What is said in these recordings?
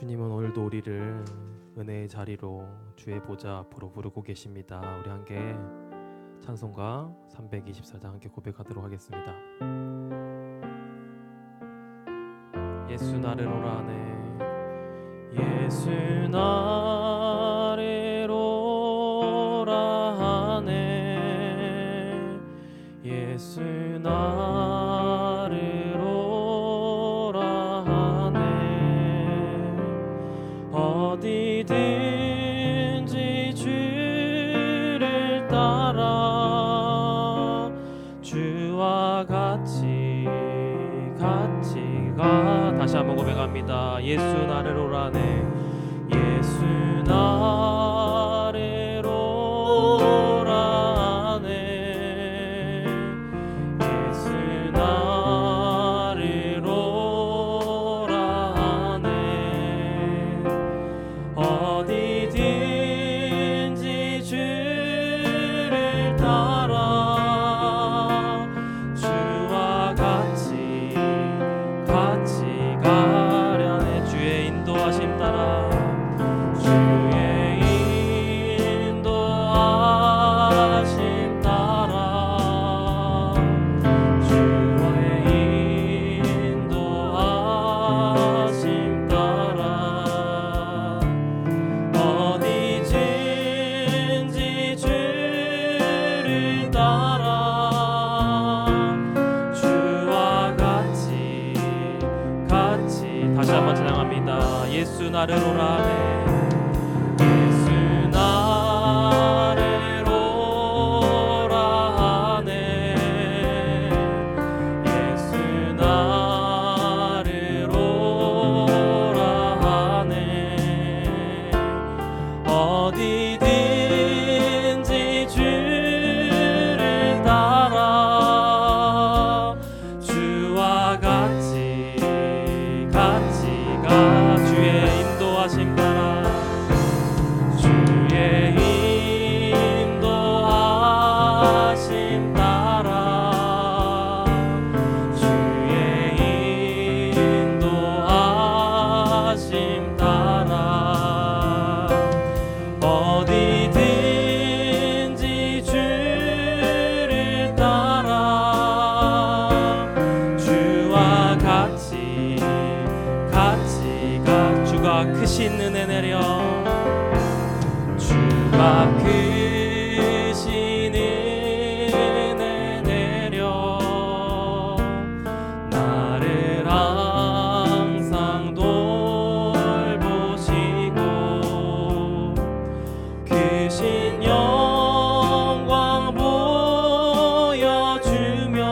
주님은 오늘도 우리를 은혜의 자리로 주의 보좌 앞으로 부르고 계십니다. 우리 함께 찬송가 324장 함께 고백하도록 하겠습니다. 예수 나를 오라 하네, 예수 나를 오라 하네, 예수 나를 오라 하네. 어디든지 주를 따라 주와 같이 가. 다시 한번 고백합니다. 예수 나를 오라네, 예수 나를 오라네, 예수 나를 오라네. 어디든지 주를 따라 주와 같이 가려네. 주의 인도하심 따라, 주의 인도하심 따라, 주의 인도하심 따라. 어디든지 주를 따라 주와 같이 다시 한번 찬양합니다. 예수 나를 오라네, 예수 나를 오라네, 예수 나를 오라네. 어디든지 주를 따라 주와 같이 가. 주의 인도하심 따라, 주의 인도하심 따라, 주의 인도하심 따라. 어디든지 주를 따라 주와 같이 가. 주가 크신 은혜 내려, 주가 크신 은혜 내려 나를 항상 돌보시고 크신 영광 보여주며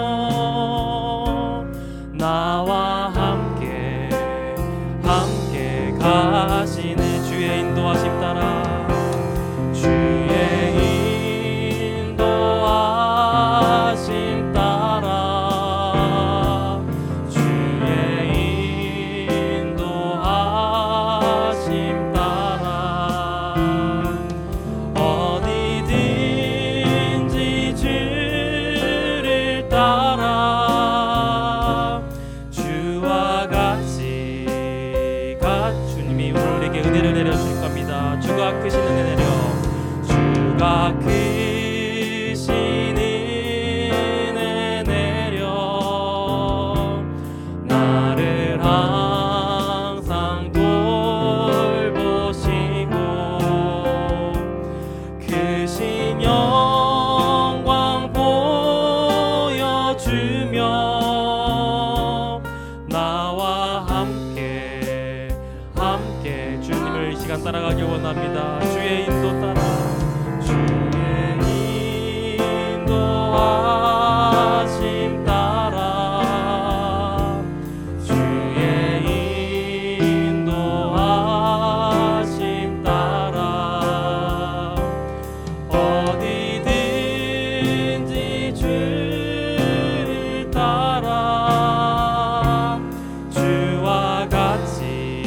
나와 함께 가시네. 주의 인도하심 따라, 주의 인도하심 따라, 주의 인도하심 따라. 어디든지 주를 따라 주와 같이 가. 주님이 오늘 내게 은혜를 내려주실 겁니다. 주가 크신 은혜 내려, 주가 크신 은혜 내려 나를 항상 돌보시고 크신 영광 보여주며 나와 함께 주님을 이 시간 따라가기 원합니다. 주의 인도 따라, 주의 인도하심 따라, 주의 인도하심 따라. 어디든지 주를 따라 주와 같이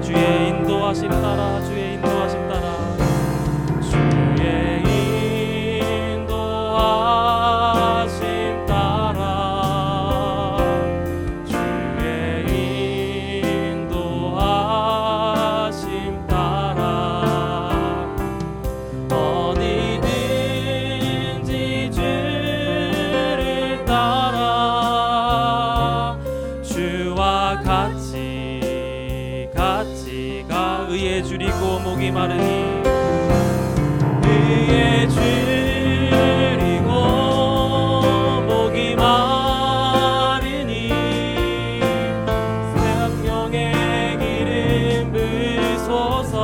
주의 인도하심 따라, 주의 인도하심 따라, 주의 의에 줄이고 목이 마르니 의에 줄이고 목이 마르니 생명의 기름 부으소서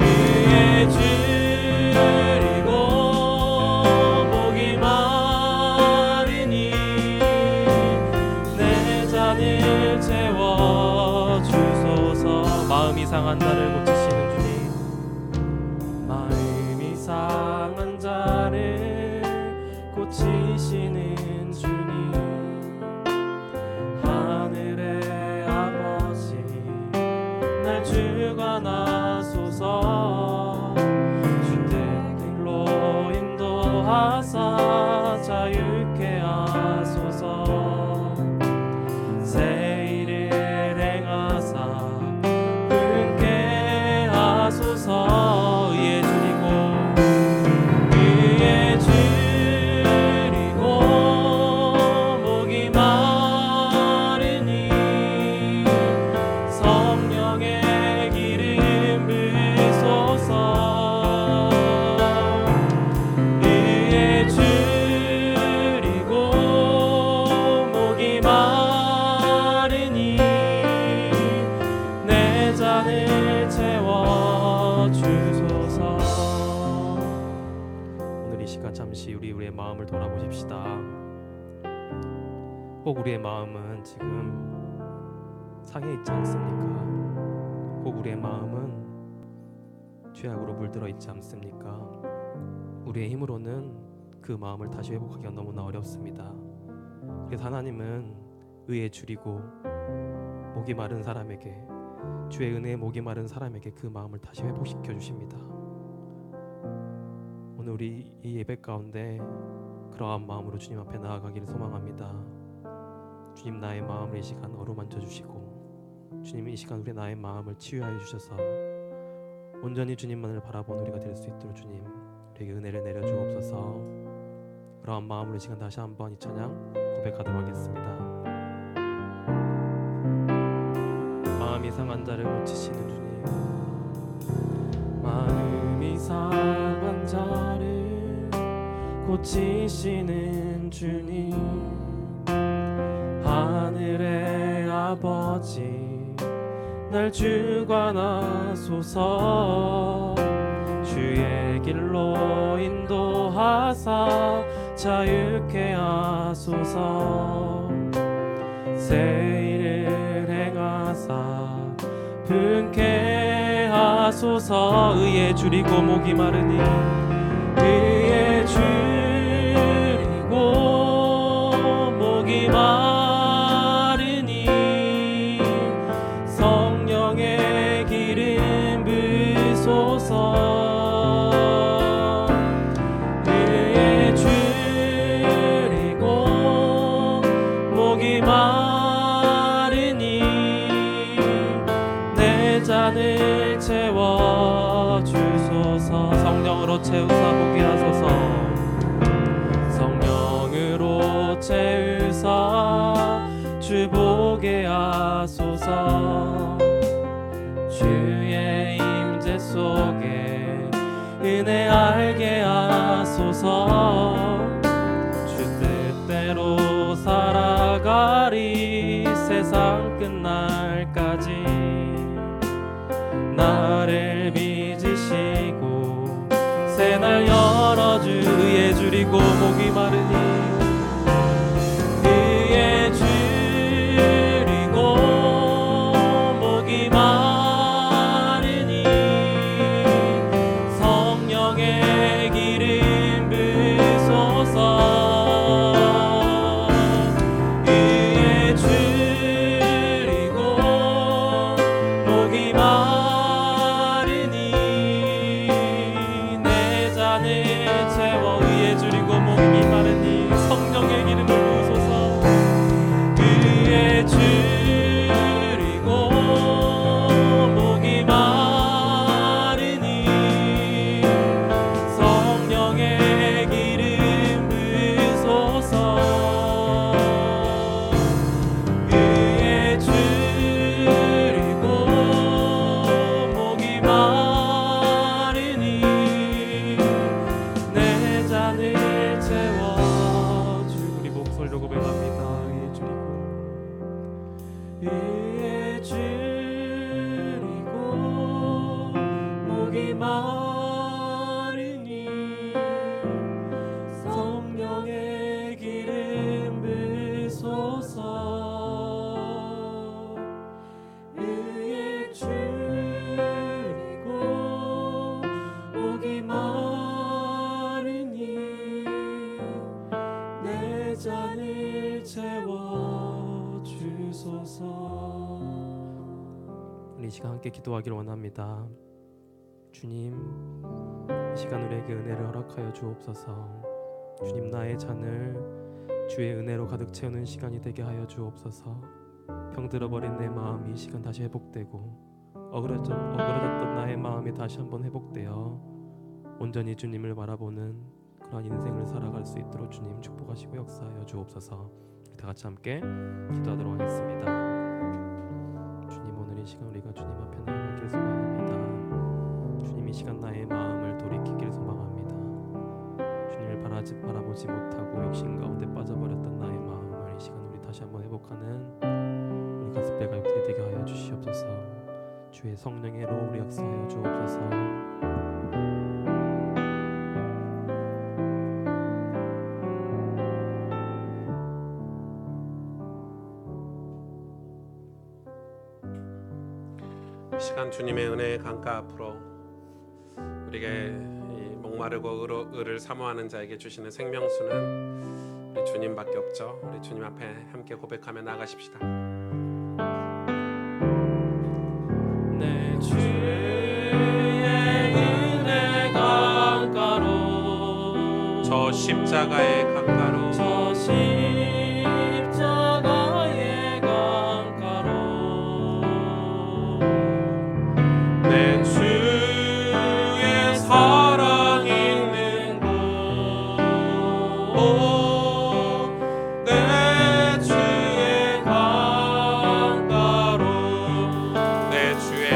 의에 줄이고 목이 마르니 내 잔을 채워주소서. 마음이 상한 자를 고치시는 주님, 마음이 상한 자를 고치시는 주님, 하늘의 아버지 날 주관하소서. 주의 길로 인도하사 자유케 하소서. 새 일을 행하사 분케 하소서. 의에 줄이고 의에 줄이고 목이 마르니 성령의 기름 부으소서. 의에 줄이고 목이 마르니 내 잔을 채워주소서. 오늘 이 시간 잠시 우리의 마음을 돌아보십시다. 혹 우리의 마음은 지금 상해 있지 않습니까? 혹 우리의 마음은 죄악으로 물들어 있지 않습니까? 우리의 힘으로는 그 마음을 다시 회복하기가 너무나 어렵습니다. 그래서 하나님은 의에 줄이고 목이 마른 사람에게, 주의 은혜에 목이 마른 사람에게 그 마음을 다시 회복시켜 주십니다. 오늘 우리 이 예배 가운데 그러한 마음으로 주님 앞에 나아가기를 소망합니다. 주님, 나의 마음을 이 시간 어루만져 주시고, 주님 이 시간 우리 나의 마음을 치유하여 주셔서 온전히 주님만을 바라보는 우리가 될 수 있도록 주님 우리에게 은혜를 내려 주옵소서. 그러한 마음으로 이 시간 다시 한번 이 찬양 고백하도록 하겠습니다. 마음이 상한 자를 고치시는 주님, 마음이 상한 자를 고치시는 주님, 하늘의 아버지 날 주관하소서. 주의 길로 인도하사 자유케 하소서. 새 일을 행하사 분케 하소서. 의에 줄이고 목이 마르니 의에 줄이고 목이 마르니 성령의 기름 부으소서. 의에 줄이고 목이 마르니 내 잔을 채워주소서. 성령으로 채우사 보게 하소서. 성령으로 채우사 주 보게 하소서. 주의 임재 속에 은혜 알게 하소서. 주 뜻대로 살아가리 세상 끝날까지. 나를 빚으시고 새날 열어주. 의에 줄이고 목이 마르니 의에 줄이고 목이 마르니 성령의 기름 부으소서. 의에 줄이고 목이 마르니 내 잔을 채워. 의에 줄이고 목이 마르니 위에 줄이고 목이 마르니 성령의 기름 부소서. 위에 줄이고 목이 마르니 내 잔을 채워 주소서. 우리 이 시간 함께 기도하기를 원합니다. 주님, 이 시간 우리에게 은혜를 허락하여 주옵소서. 주님, 나의 잔을 주의 은혜로 가득 채우는 시간이 되게 하여 주옵소서. 병들어버린 내 마음이 이 시간 다시 회복되고 어그러졌던 나의 마음이 다시 한번 회복되어 온전히 주님을 바라보는 그러한 인생을 살아갈 수 있도록 주님 축복하시고 역사하여 주옵소서. 다 같이 함께 기도하도록 하겠습니다. 주님, 오늘 이 시간 우리가 주님 앞에 나아가길 소망합니다. 주님, 이 시간 나의 마음을 돌이키길 소망합니다. 주님을 바라보지 못하고 욕심 가운데 빠져버렸던 나의 마음을 이 시간 우리 다시 한번 회복하는 우리 가슴뼈가 육들이 되게 하여 주시옵소서. 주의 성령의 로우로 역사하여 주옵소서. 이 시간 주님의 은혜의 강가 앞으로 우리에게 이 목마르고 의를 사모하는 자에게 주시는 생명수는 우리 주님밖에 없죠. 우리 주님 앞에 함께 고백하며 나가십시다. 내 주의 은혜 강가로 저 십자가의 강가로 저 십자가의 강가로 내 주의 사랑 있는 곳 내 주의 강가로 내 주의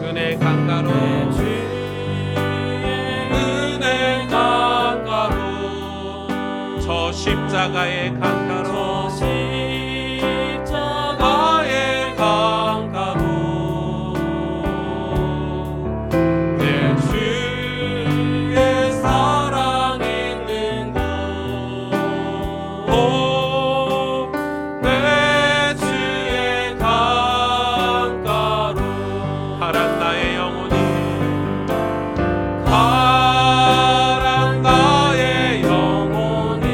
은혜 강가로 내 주의 은혜 강가로 저 십자가의 강가로 저 십자가의 강가로 내 주의 사랑 있는 곳 내 주의 강가로 가란 나의 영혼이 가란 나의 영혼이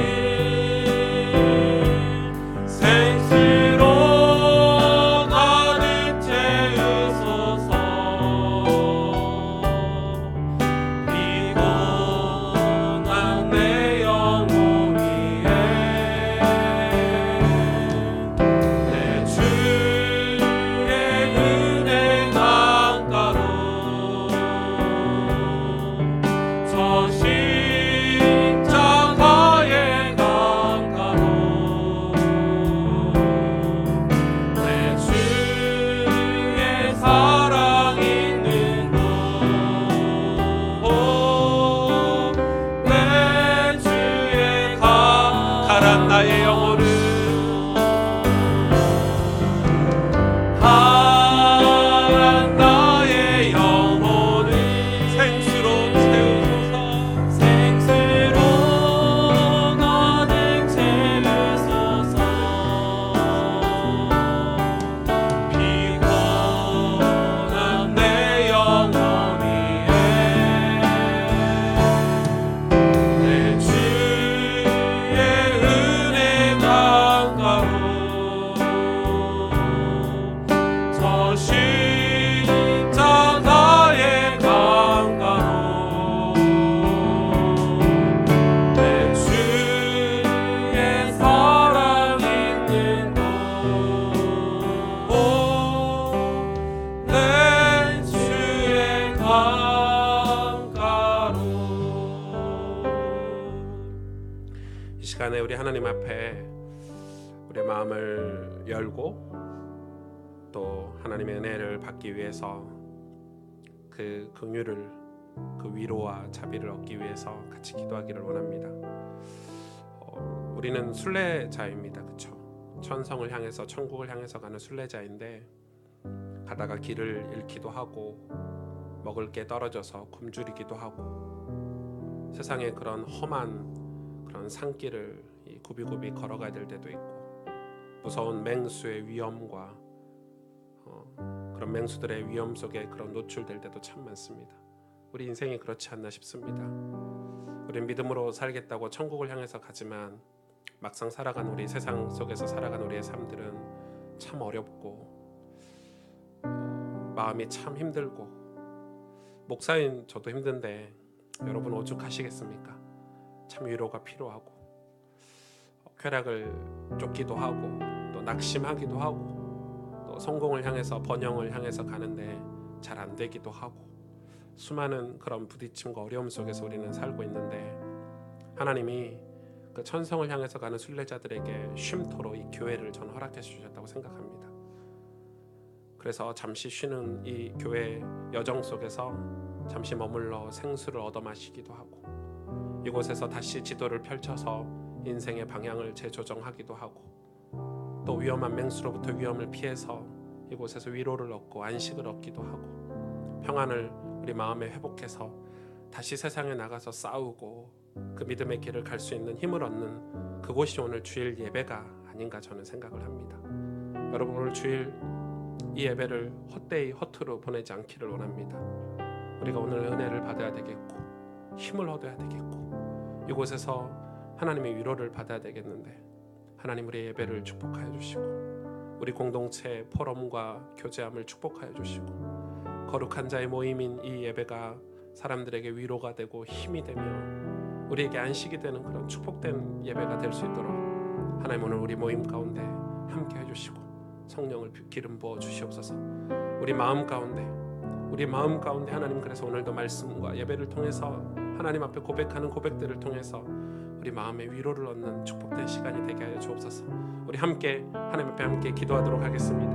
생수로 가득 채우소서. 피곤한 내 영혼 위에 내 주의 은혜 강가로 저 십자가의 강가로 내 주의 사랑 있는 곳 내 주의 가란 나의 영혼을 가란 나의 영혼을 생수로 채우소서. 생수로 가득 채우소서. 피곤한 내 영혼 위에 내 주의 은혜 강가로 저 십자가의 강가로 내 주의 사랑 있는 곳 내 주의 강가로. 이 시간에 우리 하나님 앞에 우리의 마음을 열고 또 하나님의 은혜를 받기 위해서 그 긍휼을 그 위로와 자비를 얻기 위해서 같이 기도하기를 원합니다. 우리는 순례자입니다. 그렇죠? 천성을 향해서 천국을 향해서 가는 순례자인데 가다가 길을 잃기도 하고 먹을 게 떨어져서 굶주리기도 하고 세상에 그런 험한 그런 산길을 굽이굽이 걸어가야 될 때도 있고 무서운 맹수의 위험과 그런 맹수들의 위험 속에 그런 노출될 때도 참 많습니다. 우리 인생이 그렇지 않나 싶습니다. 우린 믿음으로 살겠다고 천국을 향해서 가지만 막상 살아간 우리 세상 속에서 살아간 우리의 삶들은 참 어렵고 마음이 참 힘들고 목사인 저도 힘든데 여러분 오죽하시겠습니까? 참 위로가 필요하고 쾌락을 쫓기도 하고 또 낙심하기도 하고 또 성공을 향해서 번영을 향해서 가는데 잘 안 되기도 하고 수많은 그런 부딪힘과 어려움 속에서 우리는 살고 있는데 하나님이 그 천성을 향해서 가는 순례자들에게 쉼터로 이 교회를 전 허락해 주셨다고 생각합니다. 그래서 잠시 쉬는 이 교회 여정 속에서 잠시 머물러 생수를 얻어 마시기도 하고 이곳에서 다시 지도를 펼쳐서 인생의 방향을 재조정하기도 하고 또 위험한 맹수로부터 위험을 피해서 이곳에서 위로를 얻고 안식을 얻기도 하고 평안을 우리 마음에 회복해서 다시 세상에 나가서 싸우고 그 믿음의 길을 갈 수 있는 힘을 얻는 그곳이 오늘 주일 예배가 아닌가 저는 생각을 합니다. 여러분 오늘 주일 이 예배를 헛되이 허투루 보내지 않기를 원합니다. 우리가 오늘 은혜를 받아야 되겠고 힘을 얻어야 되겠고 이곳에서 하나님의 위로를 받아야 되겠는데 하나님 우리의 예배를 축복하여 주시고 우리 공동체의 포럼과 교제함을 축복하여 주시고 거룩한 자의 모임인 이 예배가 사람들에게 위로가 되고 힘이 되며 우리에게 안식이 되는 그런 축복된 예배가 될 수 있도록 하나님 오늘 우리 모임 가운데 함께 해주시고 성령을 기름 부어 주시옵소서. 우리 마음 가운데 하나님 그래서 오늘도 말씀과 예배를 통해서 하나님 앞에 고백하는 고백들을 통해서 우리 마음에 위로를 얻는 축복된 시간이 되게 하여 주옵소서. 우리 함께 하나님 앞에 함께 기도하도록 하겠습니다.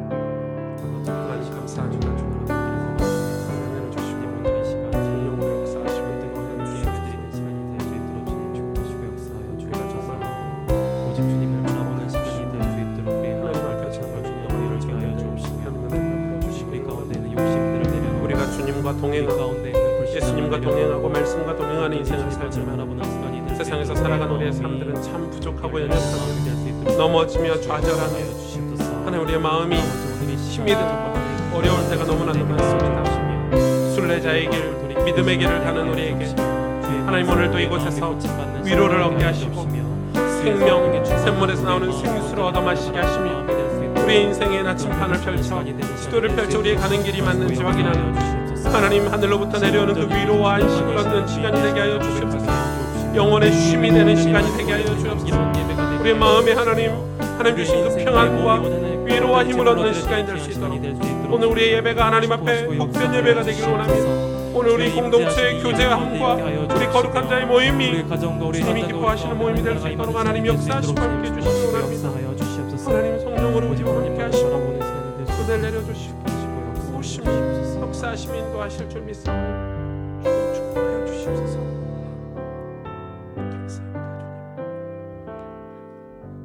하나님 감사합니다. 은혜를 주시니 오늘 이 시간 성령으로 역사하시고 함께 예배드리는 시간이 될 수 있도록 주님 축복하시고 역사하여 주옵소서. 오직 주님을 바라보는 시간이 될 수 있도록 우리 하나님을 펼쳐서 주님을 이루게 하여 주옵시고 우리 가운데 있는 욕심들을 내려 우리가 주님과 동행하고 예수님과 동행하고 말씀과 동행하는 인생을 살지만 세상에서 살아간 우리의 삶들은 참 부족하고 연약하고 넘어지며 좌절하며 하나님 우리의 마음이 힘이 들고 어려울 때가 너무나도 많습니다. 순례자의 길 믿음의 길을 가는 우리에게 하나님 오늘도 이곳에서 위로를 얻게 하시고 생명 샘물에서 나오는 생수를 얻어 마시게 하시며 우리의 인생의 나침판을 펼쳐 지도를 펼쳐 우리의 가는 길이 맞는지 확인하는 하나님 하늘로부터 내려오는 그 위로와 안식을 얻는 시간이 되게 하여 주시옵소서. 영혼의 쉼이 되는 시간이 되게 하여 주옵소서. 우리의 마음에 하나님 주신 그 평안과 위로와 힘을 얻는 시간이 될 수 있도록 오늘 우리의 예배가 하나님 앞에 복된 예배가 되기를 원합니다. 오늘 우리 공동체의 교제함과 우리 거룩한 자의 모임이 주님이 기뻐하시는 모임이 될 수 있도록 하나님 역사하시고 함께 해주시기 원합니다. 하나님 성령으로 우리와 함께 하시고 은혜를 내려주시고 오심이 역사하시며 인도하실 줄 믿사오니 축복하여 주시옵소서.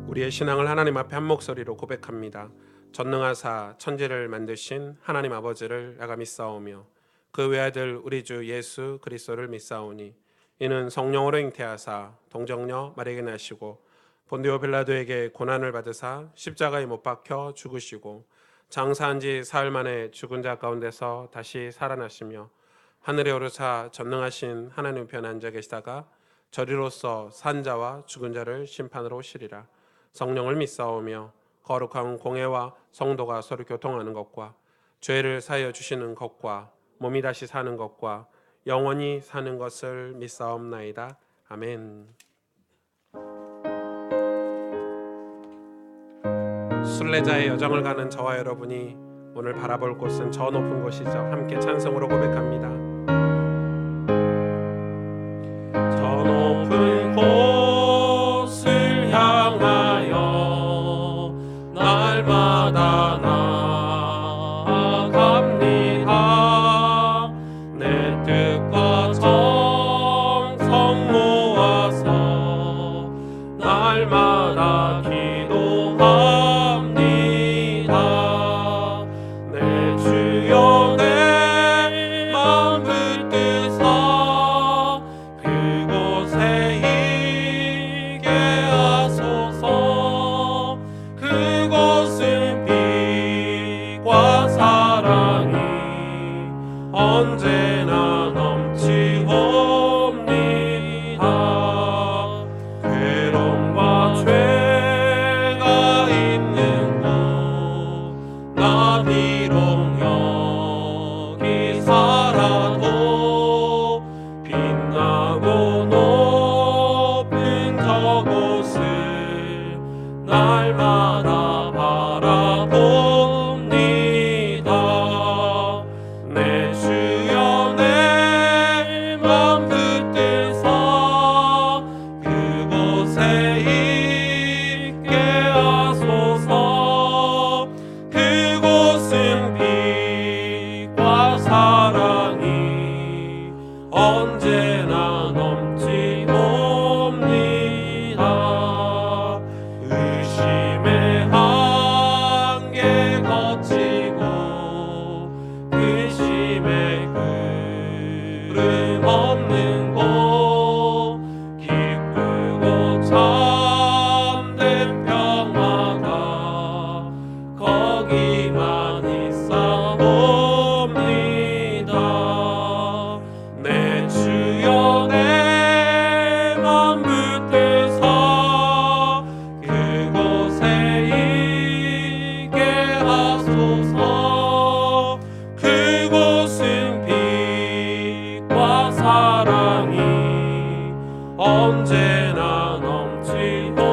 우리의 신앙을 하나님 앞에 한 목소리로 고백합니다. 전능하사 천지를 만드신 하나님 아버지를 내가 믿사오며 그 외아들 우리 주 예수 그리스도를 믿사오니 이는 성령으로 잉태하사 동정녀 마리아에게 나시고 본디오 빌라도에게 고난을 받으사 십자가에 못 박혀 죽으시고 장사한 지 사흘 만에 죽은 자 가운데서 다시 살아나시며 하늘에 오르사 전능하신 하나님 우편에 앉아 계시다가 저리로서 산 자와 죽은 자를 심판으로 오시리라. 성령을 믿사오며 거룩한 공회와 성도가 서로 교통하는 것과 죄를 사하여 주시는 것과 몸이 다시 사는 것과 영원히 사는 것을 믿사옵나이다. 아멘. 순례자의 여정을 가는 저와 여러분이 오늘 바라볼 곳은 저 높은 곳이죠. 함께 찬송으로 고백합니다. 저 높은 곳을 향하여 날마다 나아갑니다. 내 뜻과 정성 모아서 날마다 기도하 비록 여기 살아도 빛나고 높은 저곳을 날마다 바라봅니다. 내 주여 내 맘 붙드사 그곳에 있게 하소서. 그곳은 빛과 사랑이 언제나 넘치옵니다. 의심의 한계 거치고 근심의 그름 없는 곳 기쁘고 참된 평화가 거기만 있사옵니다. 내 주여 내 맘 붙드사 그곳에 있게 하소서. 그곳은 빛과 사랑이 언제나 넘치옵니다.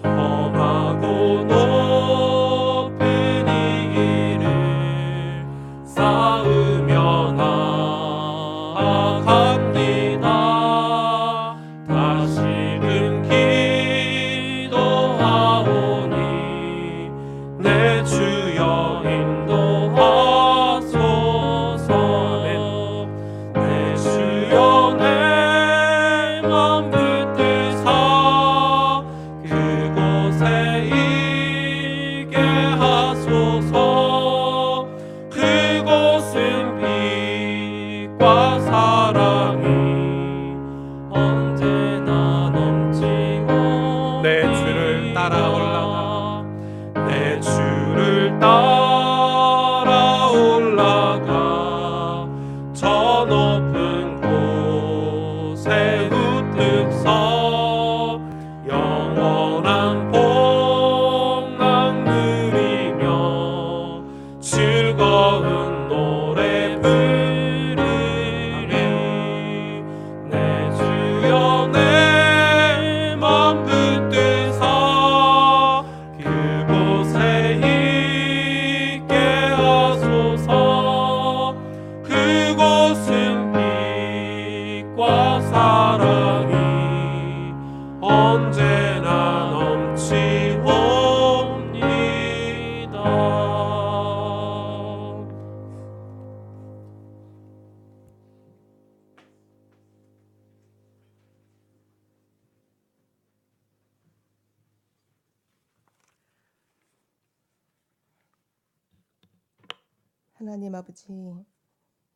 험하고 높은 이 길을 쌓으며 나아갑니다. 다시금 기도하오니 내 주여 인도하소서. 내 주여 내 맘 붙드사 그곳에 있게 하소서. 그곳은 빛과 사랑이 언제나 넘치고 내 주를 따라 올라가 내 주를 따라 올라가 저 높은 곳에 우뚝 서 영원한 복락 누리며 즐거운 노래 부르리. 내 주여 내 맘 붙드사 그곳에 있게 하소서. 그곳은 빛과 사랑이 언제나 넘치옵니다. 하나님 아버지,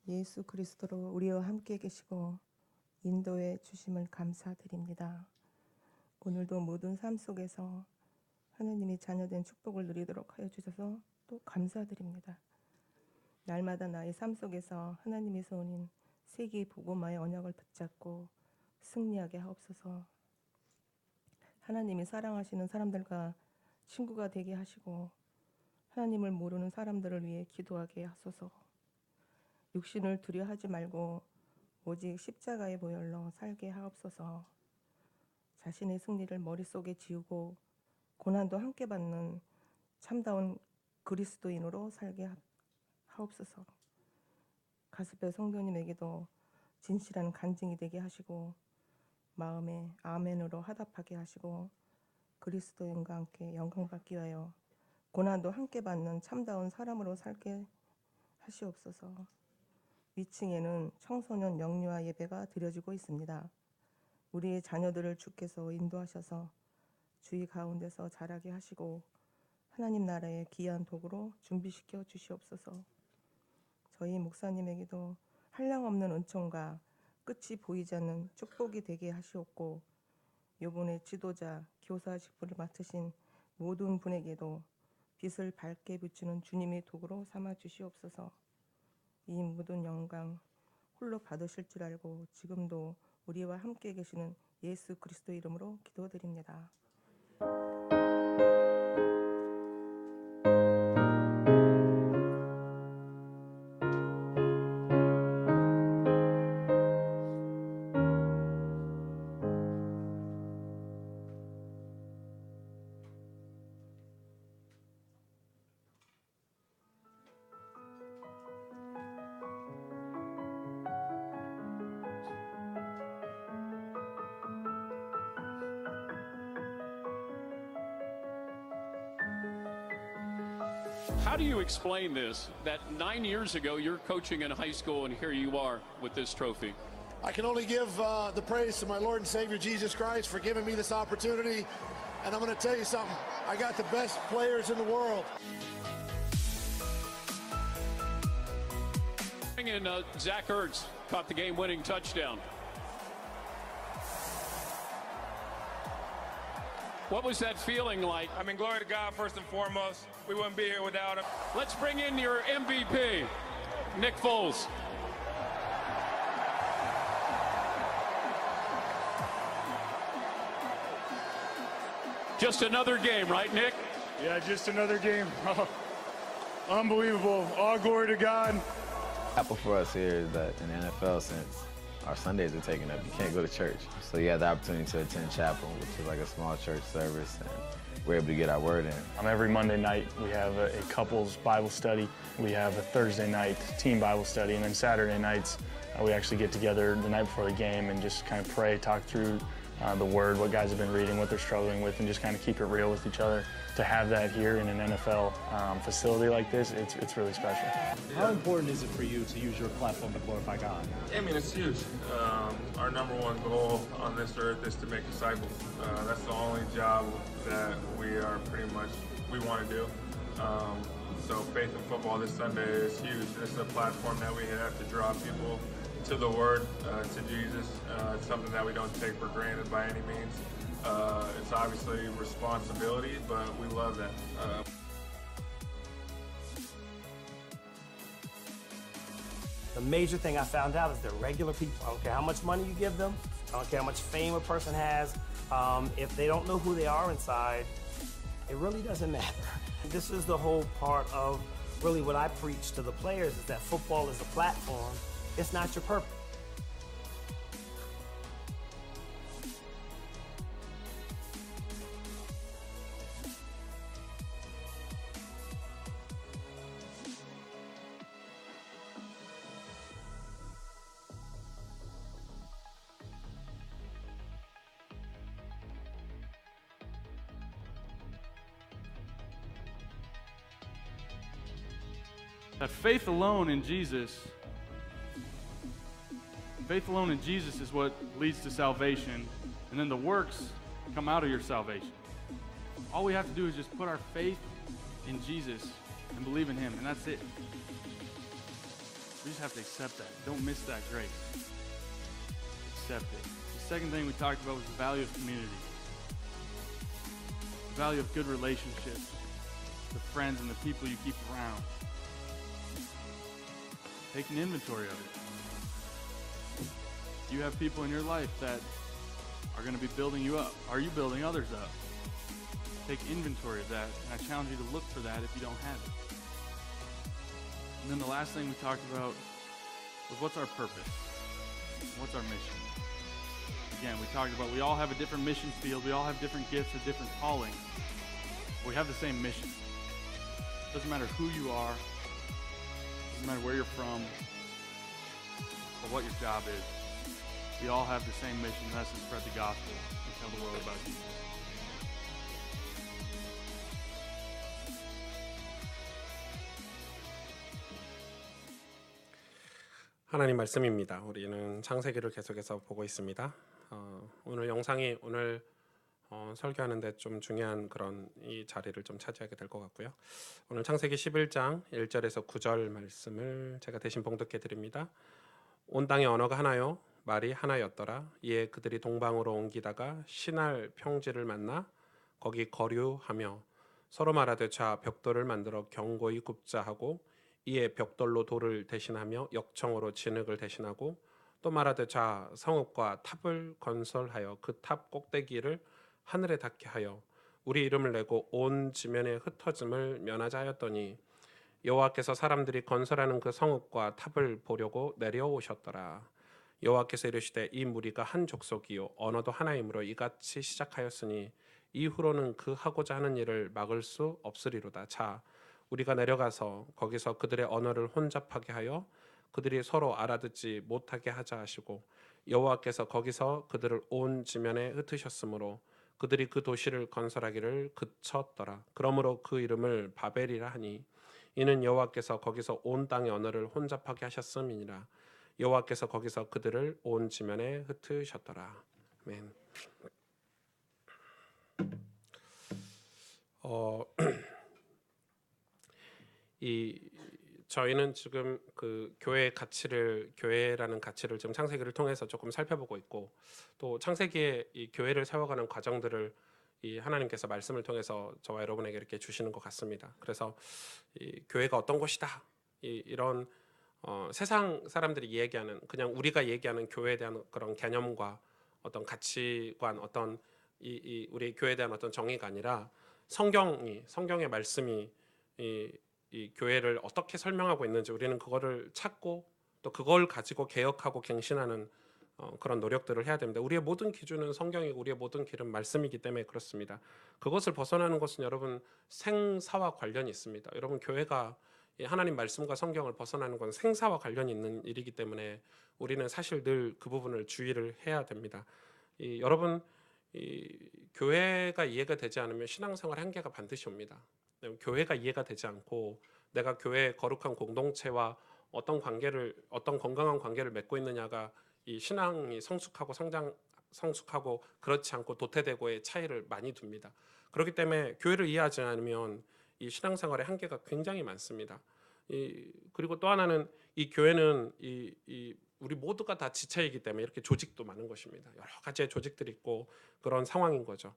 예수 그리스도로 우리와 함께 계시고 인도해 주심을 감사드립니다. 오늘도 모든 삶 속에서 하나님이 자녀된 축복을 누리도록 하여 주셔서 또 감사드립니다. 날마다 나의 삶 속에서 하나님의 손인 세계 복음화의 언약을 붙잡고 승리하게 하옵소서. 하나님이 사랑하시는 사람들과 친구가 되게 하시고 하나님을 모르는 사람들을 위해 기도하게 하소서. 육신을 두려워하지 말고 오직 십자가의 보혈로 살게 하옵소서. 자신의 승리를 머릿속에 지우고 고난도 함께 받는 참다운 그리스도인으로 살게 하옵소서. 가스펠 성도님에게도 진실한 간증이 되게 하시고 마음에 아멘으로 화답하게 하시고 그리스도인과 함께 영광 받기 위하여 고난도 함께 받는 참다운 사람으로 살게 하시옵소서. 위층에는 청소년 영유아 예배가 드려지고 있습니다. 우리의 자녀들을 주께서 인도하셔서 주의 가운데서 자라게 하시고 하나님 나라의 귀한 도구로 준비시켜 주시옵소서. 저희 목사님에게도 한량없는 은총과 끝이 보이지 않는 축복이 되게 하시옵고 요번에 지도자, 교사 직분을 맡으신 모든 분에게도 빛을 밝게 비추는 주님의 도구로 삼아 주시옵소서. 이 모든 영광 홀로 받으실 줄 알고 지금도 우리와 함께 계시는 예수 그리스도 이름으로 기도드립니다. How do you explain this, that 9 years ago you're coaching in high school and here you are with this trophy? I can only give the praise to my Lord and Savior Jesus Christ for giving me this opportunity. And I'm going to tell you something. I got the best players in the world. And Zach Ertz caught the game-winning touchdown. What was that feeling like? I mean, glory to God first and foremost. We wouldn't be here without him. Let's bring in your MVP, Nick Foles. Just another game, right, Nick? Yeah, just another game. Unbelievable. All glory to God. Apple for us here is that in the NFL, since our Sundays are taken up, you can't go to church. So you have the opportunity to attend chapel, which is like a small church service, and we're able to get our word in. Every Monday night, we have a couples Bible study. We have a Thursday night team Bible study, and then Saturday nights, we actually get together the night before the game and just kind of pray, talk through the word, what guys have been reading, what they're struggling with, and just kind of keep it real with each other. To have that here in an NFL facility like this, it's really special. How important is it for you to use your platform to glorify God? I mean, it's huge. Our number one goal on this earth is to make disciples. That's the only job that we want to do. So Faith in Football this Sunday is huge. This is a platform that we have to draw people to the Word, to Jesus. It's something that we don't take for granted by any means. It's obviously responsibility, but we love that. The major thing I found out is they're regular people. I don't care how much money you give them. I don't care how much fame a person has. If they don't know who they are inside, it really doesn't matter. This is the whole part of really what I preach to the players, is that football is a platform. It's not your purpose. That faith alone in Jesus is what leads to salvation, and then the works come out of your salvation. All we have to do is just put our faith in Jesus and believe in Him, and that's it. We just have to accept that. Don't miss that grace. Accept it. The second thing we talked about was the value of community. The value of good relationships, the friends and the people you keep around. Take an inventory of it. You have people in your life that are going to be building you up. Are you building others up? Take inventory of that, and I challenge you to look for that if you don't have it. And then the last thing we talked about was what's our purpose? What's our mission? Again, we talked about we all have a different mission field. We all have different gifts or different callings. But we have the same mission. It doesn't matter who you are. It doesn't matter where you're from or what your job is. We all have the same mission, and that's to spread the gospel and tell the world about Jesus. 하나님 말씀입니다. 우리는 창세기를 계속해서 보고 있습니다. 오늘 영상이 오늘 설교하는데 좀 중요한 그런 이 자리를 좀 차지하게 될 것 같고요. 오늘 창세기 11장 1절에서 9절 말씀을 제가 대신 봉독해 드립니다. 온 땅의 언어가 하나요, 말이 하나였더라. 이에 그들이 동방으로 옮기다가 시날 평지를 만나 거기 거류하며 서로 말하되 자 벽돌을 만들어 견고히 굽자 하고 이에 벽돌로 돌을 대신하며 역청으로 진흙을 대신하고 또 말하되 자 성읍과 탑을 건설하여 그 탑 꼭대기를 하늘에 닿게 하여 우리 이름을 내고 온 지면에 흩어짐을 면하자 하였더니 여호와께서 사람들이 건설하는 그 성읍과 탑을 보려고 내려오셨더라. 여호와께서 이르시되 이 무리가 한 족속이요 언어도 하나이므로 이같이 시작하였으니 이후로는 그 하고자 하는 일을 막을 수 없으리로다. 자 우리가 내려가서 거기서 그들의 언어를 혼잡하게 하여 그들이 서로 알아듣지 못하게 하자 하시고 여호와께서 거기서 그들을 온 지면에 흩으셨으므로 그들이 그 도시를 건설하기를 그쳤더라. 그러므로 그 이름을 바벨이라 하니 이는 여호와께서 거기서 온 땅의 언어를 혼잡하게 하셨음이니라. 여호와께서 거기서 그들을 온 지면에 흩으셨더라. 아멘. 저희는 지금 그 교회라는 가치를 지금 창세기를 통해서 조금 살펴보고 있고, 또 창세기에 이 교회를 세워가는 과정들을 이 하나님께서 말씀을 통해서 저와 여러분에게 이렇게 주시는 것 같습니다. 그래서 이 교회가 어떤 곳이다, 이런 세상 사람들이 얘기하는, 그냥 우리가 얘기하는 교회에 대한 그런 개념과 어떤 가치관, 어떤 우리 교회에 대한 어떤 정의가 아니라 성경의 말씀이 이 교회를 어떻게 설명하고 있는지 우리는 그거를 찾고 또 그걸 가지고 개혁하고 갱신하는 그런 노력들을 해야 됩니다. 우리의 모든 기준은 성경이고 우리의 모든 길은 말씀이기 때문에 그렇습니다. 그것을 벗어나는 것은 여러분 생사와 관련이 있습니다. 여러분 교회가 하나님 말씀과 성경을 벗어나는 건 생사와 관련이 있는 일이기 때문에 우리는 사실 늘 그 부분을 주의를 해야 됩니다. 여러분 교회가 이해가 되지 않으면 신앙생활 한계가 반드시 옵니다. 교회가 이해가 되지 않고 내가 교회의 거룩한 공동체와 어떤 건강한 관계를 맺고 있느냐가 이 신앙이 성숙하고 그렇지 않고 도태되고의 차이를 많이 둡니다. 그렇기 때문에 교회를 이해하지 않으면 이 신앙생활의 한계가 굉장히 많습니다. 그리고 또 하나는 이 교회는 우리 모두가 다 지체이기 때문에 이렇게 조직도 많은 것입니다. 여러 가지의 조직들이 있고 그런 상황인 거죠.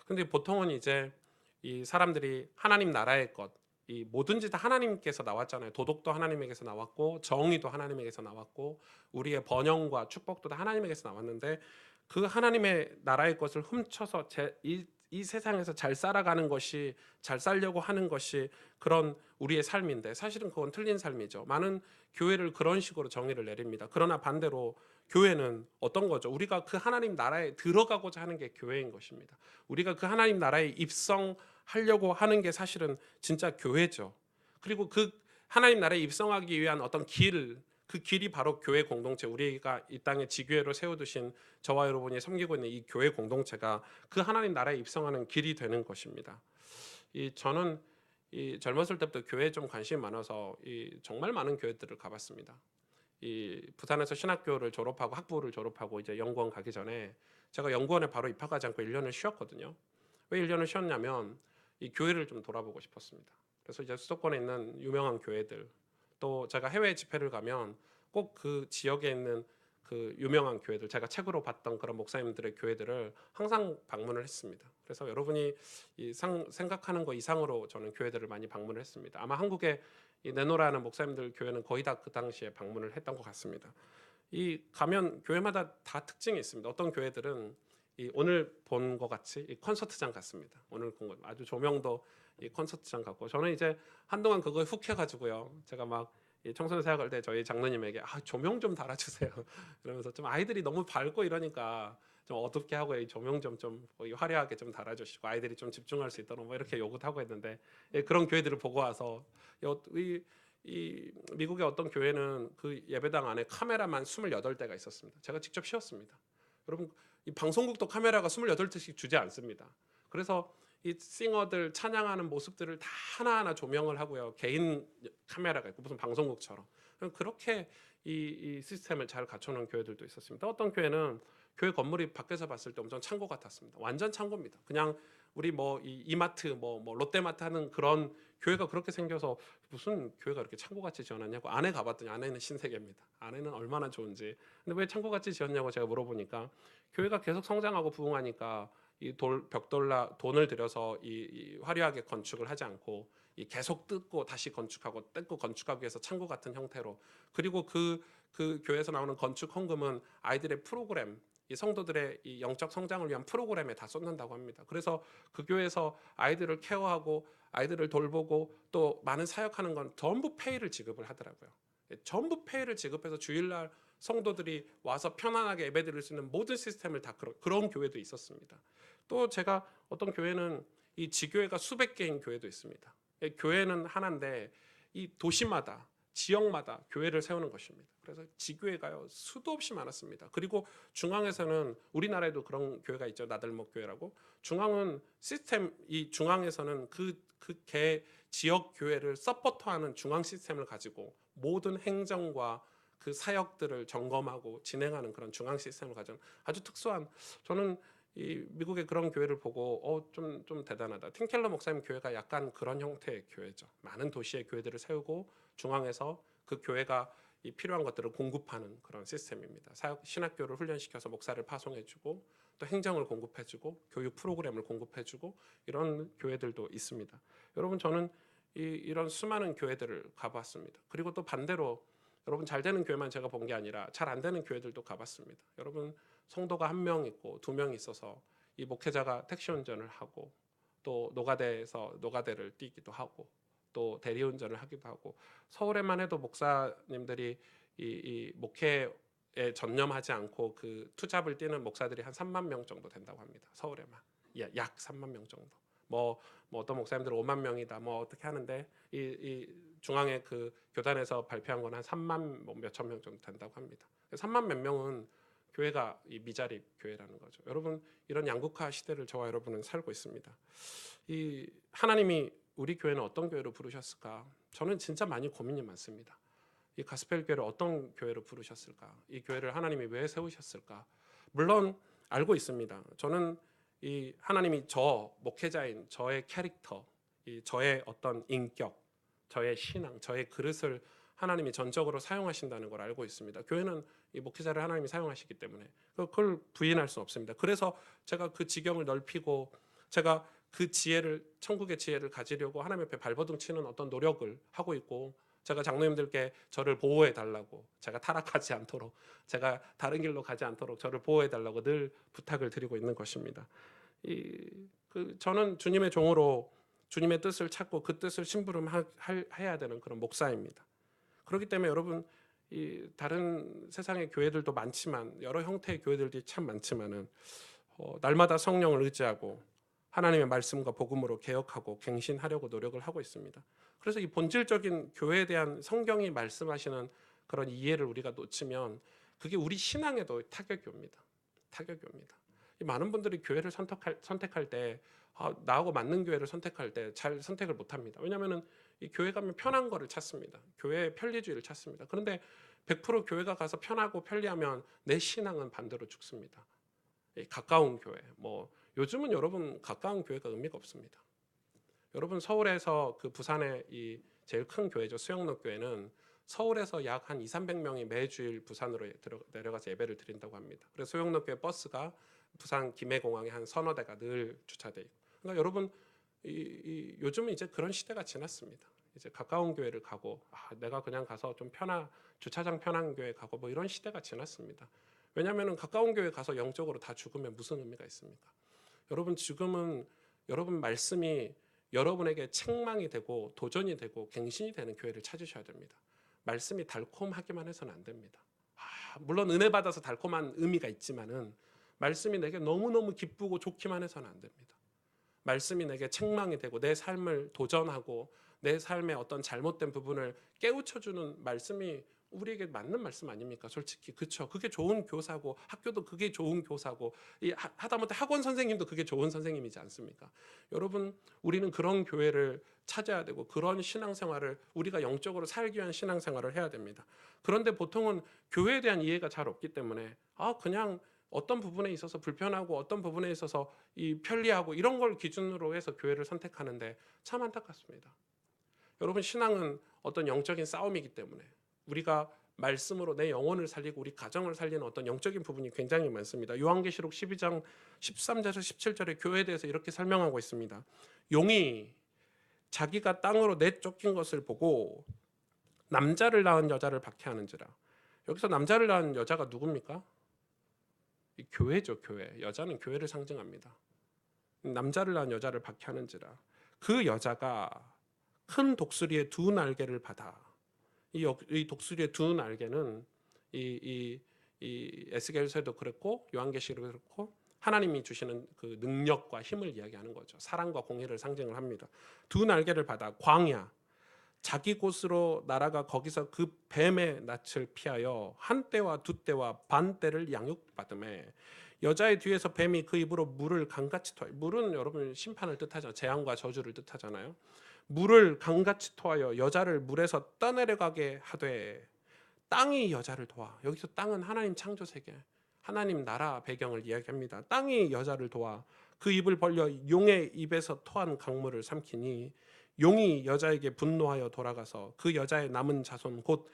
근데 보통은 이제 이 사람들이 하나님 나라의 것, 이 뭐든지 다 하나님께서 나왔잖아요. 도덕도 하나님에게서 나왔고 정의도 하나님에게서 나왔고 우리의 번영과 축복도 다 하나님에게서 나왔는데 그 하나님의 나라의 것을 훔쳐서 이 세상에서 잘 살아가는 것이, 잘 살려고 하는 것이 그런 우리의 삶인데 사실은 그건 틀린 삶이죠. 많은 교회를 그런 식으로 정의를 내립니다. 그러나 반대로 교회는 어떤 거죠? 우리가 그 하나님 나라에 들어가고자 하는 게 교회인 것입니다. 우리가 그 하나님 나라에 입성하려고 하는 게 사실은 진짜 교회죠. 그리고 그 하나님 나라에 입성하기 위한 어떤 그 길이 바로 교회 공동체, 우리가 이 땅에 지교회로 세워두신 저와 여러분이 섬기고 있는 이 교회 공동체가 그 하나님 나라에 입성하는 길이 되는 것입니다. 저는 젊었을 때부터 교회에 좀 관심이 많아서 정말 많은 교회들을 가봤습니다. 부산에서 신학교를 졸업하고 학부를 졸업하고 이제 연구원 가기 전에 제가 연구원에 바로 입학하지 않고 1년을 쉬었거든요. 왜 1년을 쉬었냐면 이 교회를 좀 돌아보고 싶었습니다. 그래서 이제 수도권에 있는 유명한 교회들, 또 제가 해외 집회를 가면 꼭 그 지역에 있는 그 유명한 교회들, 제가 책으로 봤던 그런 목사님들의 교회들을 항상 방문을 했습니다. 그래서 여러분이 생각하는 거 이상으로 저는 교회들을 많이 방문을 했습니다. 아마 한국에 네노라는 목사님들 교회는 거의 다 그 당시에 방문을 했던 것 같습니다. 가면 교회마다 다 특징이 있습니다. 어떤 교회들은 오늘 본 것 같이 콘서트장 같습니다. 오늘 본 것 아주 조명도 콘서트장 같고, 저는 이제 한동안 그거에 훅 해가지고요. 제가 막 청소년 사역할 때 저희 장로님에게 조명 좀 달아주세요. 이러면서 좀 아이들이 너무 밝고 이러니까 좀 어둡게 하고 조명 좀 화려하게 좀 달아주시고 아이들이 좀 집중할 수 있도록 뭐 이렇게 요구도 하고 했는데, 그런 교회들을 보고 와서 이 미국의 어떤 교회는 그 예배당 안에 카메라만 28대가 있었습니다. 제가 직접 씌웠습니다. 여러분 이 방송국도 카메라가 28대씩 주지 않습니다. 그래서 이 싱어들 찬양하는 모습들을 다 하나하나 조명을 하고요. 개인 카메라가 있고 무슨 방송국처럼 그렇게 이 시스템을 잘 갖춰놓은 교회들도 있었습니다. 어떤 교회는 교회 건물이 밖에서 봤을 때 엄청 창고 같았습니다. 완전 창고입니다. 그냥 우리 뭐 이마트 뭐 롯데마트 하는 그런 교회가 그렇게 생겨서 무슨 교회가 이렇게 창고같이 지어놨냐고 안에 가봤더니 안에는 신세계입니다. 안에는 얼마나 좋은지. 근데 왜 창고같이 지었냐고 제가 물어보니까 교회가 계속 성장하고 부흥하니까 돈을 들여서 화려하게 건축을 하지 않고 계속 뜯고 다시 건축하고 뜯고 건축하기 위해서 창고 같은 형태로, 그리고 그 교회에서 나오는 건축 헌금은 아이들의 프로그램, 이 성도들의 이 영적 성장을 위한 프로그램에 다 쏟는다고 합니다. 그래서 그 교회에서 아이들을 케어하고 아이들을 돌보고 또 많은 사역하는 건 전부 페이를 지급을 하더라고요. 전부 페이를 지급해서 주일날 성도들이 와서 편안하게 예배드릴 수 있는 모든 시스템을 다 그런 교회도 있었습니다. 또 제가 어떤 교회는 이 지교회가 수백 개인 교회도 있습니다. 교회는 하나인데 이 도시마다 지역마다 교회를 세우는 것입니다. 그래서 지교회가요 수도 없이 많았습니다. 그리고 중앙에서는 우리나라에도 그런 교회가 있죠. 나들목 교회라고. 중앙은 시스템 이 중앙에서는 개 지역 교회를 서포터하는 중앙 시스템을 가지고 모든 행정과 그 사역들을 점검하고 진행하는 그런 중앙 시스템을 가진 아주 특수한 저는 이 미국의 그런 교회를 보고 좀 대단하다. 팀켈러 목사님 교회가 약간 그런 형태의 교회죠. 많은 도시의 교회들을 세우고 중앙에서 그 교회가 이 필요한 것들을 공급하는 그런 시스템입니다. 신학교를 훈련시켜서 목사를 파송해주고 또 행정을 공급해주고 교육 프로그램을 공급해주고 이런 교회들도 있습니다. 여러분 저는 이런 수많은 교회들을 가봤습니다. 그리고 또 반대로 여러분 잘 되는 교회만 제가 본 게 아니라 잘 안 되는 교회들도 가봤습니다. 여러분 성도가 1명 있고 2명 있어서 이 목회자가 택시 운전을 하고 또 노가대에서 노가대를 뛰기도 하고 또 대리운전을 하기도 하고 서울에만 해도 목사님들이 이 목회에 전념하지 않고 그 투잡을 뛰는 목사들이 한 3만 명 정도 된다고 합니다. 서울에만 약 3만 명 정도. 뭐 어떤 목사님들은 5만 명이다 뭐 어떻게 하는데 이 중앙의 그 교단에서 발표한 건 한 3만 몇천 명 정도 된다고 합니다. 3만 몇 명은 교회가 이 미자립 교회라는 거죠. 여러분 이런 양극화 시대를 저와 여러분은 살고 있습니다. 이 하나님이 우리 교회는 어떤 교회로 부르셨을까? 저는 진짜 많이 고민이 많습니다. 이 가스펠 교회를 어떤 교회로 부르셨을까? 이 교회를 하나님이 왜 세우셨을까? 물론 알고 있습니다. 저는 이 하나님이 저 목회자인 저의 캐릭터, 이 저의 어떤 인격, 저의 신앙, 저의 그릇을 하나님이 전적으로 사용하신다는 걸 알고 있습니다. 교회는 이 목회자를 하나님이 사용하시기 때문에 그걸 부인할 수 없습니다. 그래서 제가 그 지경을 넓히고 제가 그 지혜를 천국의 지혜를 가지려고 하나님 앞에 발버둥 치는 어떤 노력을 하고 있고 제가 장로님들께 저를 보호해 달라고 제가 타락하지 않도록 제가 다른 길로 가지 않도록 저를 보호해 달라고 늘 부탁을 드리고 있는 것입니다. 저는 주님의 종으로 주님의 뜻을 찾고 그 뜻을 심부름해야 되는 그런 목사입니다. 그렇기 때문에 여러분 이 다른 세상의 교회들도 많지만 여러 형태의 교회들이 참 많지만은 날마다 성령을 의지하고 하나님의 말씀과 복음으로 개혁하고 갱신하려고 노력을 하고 있습니다. 그래서 이 본질적인 교회에 대한 성경이 말씀하시는 그런 이해를 우리가 놓치면 그게 우리 신앙에도 타격이 옵니다. 타격이 옵니다. 많은 분들이 교회를 선택할 때 나하고 맞는 교회를 선택할 때 잘 선택을 못합니다. 왜냐하면 이 교회 가면 편한 거를 찾습니다. 교회의 편리주의를 찾습니다. 그런데 100% 교회가 가서 편하고 편리하면 내 신앙은 반대로 죽습니다. 가까운 교회, 요즘은 여러분 가까운 교회가 의미가 없습니다. 여러분 서울에서 그 부산의 이 제일 큰 교회죠. 수영로 교회는 서울에서 약 한 200~300명이 매주일 부산으로 내려가서 예배를 드린다고 합니다. 그래서 수영로 교회 버스가 부산 김해공항에 한 서너 대가 늘 주차돼 있고. 그러니까 여러분 요즘은 이제 그런 시대가 지났습니다. 이제 가까운 교회를 가고 내가 그냥 가서 좀 주차장 편한 교회 가고 이런 시대가 지났습니다. 왜냐하면 가까운 교회 가서 영적으로 다 죽으면 무슨 의미가 있습니까? 여러분 지금은 여러분 말씀이 여러분에게 책망이 되고 도전이 되고 갱신이 되는 교회를 찾으셔야 됩니다. 말씀이 달콤하기만 해서는 안 됩니다. 물론 은혜 받아서 달콤한 의미가 있지만은 말씀이 내게 너무너무 기쁘고 좋기만 해서는 안 됩니다. 말씀이 내게 책망이 되고 내 삶을 도전하고 내 삶의 어떤 잘못된 부분을 깨우쳐주는 말씀이 우리에게 맞는 말씀 아닙니까? 솔직히 그렇죠. 그게 좋은 교사고 학교도 그게 좋은 교사고 하다못해 학원 선생님도 그게 좋은 선생님이지 않습니까? 여러분 우리는 그런 교회를 찾아야 되고 그런 신앙생활을 우리가 영적으로 살기 위한 신앙생활을 해야 됩니다. 그런데 보통은 교회에 대한 이해가 잘 없기 때문에 그냥 어떤 부분에 있어서 불편하고 어떤 부분에 있어서 이 편리하고 이런 걸 기준으로 해서 교회를 선택하는데 참 안타깝습니다. 여러분 신앙은 어떤 영적인 싸움이기 때문에 우리가 말씀으로 내 영혼을 살리고 우리 가정을 살리는 어떤 영적인 부분이 굉장히 많습니다. 요한계시록 12장 13절에서 17절에 교회에 대해서 이렇게 설명하고 있습니다. 용이 자기가 땅으로 내쫓긴 것을 보고 남자를 낳은 여자를 박해하는지라. 여기서 남자를 낳은 여자가 누굽니까? 이 교회죠. 교회. 여자는 교회를 상징합니다. 남자를 낳은 여자를 박해하는지라. 그 여자가 큰 독수리의 두 날개를 받아. 이 독수리의 두 날개는 이 에스겔서에도 그랬고 요한계시록에도 그렇고 하나님이 주시는 그 능력과 힘을 이야기하는 거죠. 사랑과 공의를 상징을 합니다. 두 날개를 받아 광야 자기 곳으로 날아가 거기서 그 뱀의 낯을 피하여 한 떼와 두 떼와 반 떼를 양육받음에 여자의 뒤에서 뱀이 그 입으로 물을 강같이 토하여, 물은 여러분 심판을 뜻하잖아요. 재앙과 저주를 뜻하잖아요. 물을 강같이 토하여 여자를 물에서 떠내려가게 하되 땅이 여자를 도와. 여기서 땅은 하나님 창조 세계, 하나님 나라 배경을 이야기합니다. 땅이 여자를 도와 그 입을 벌려 용의 입에서 토한 강물을 삼키니 용이 여자에게 분노하여 돌아가서 그 여자의 남은 자손 곧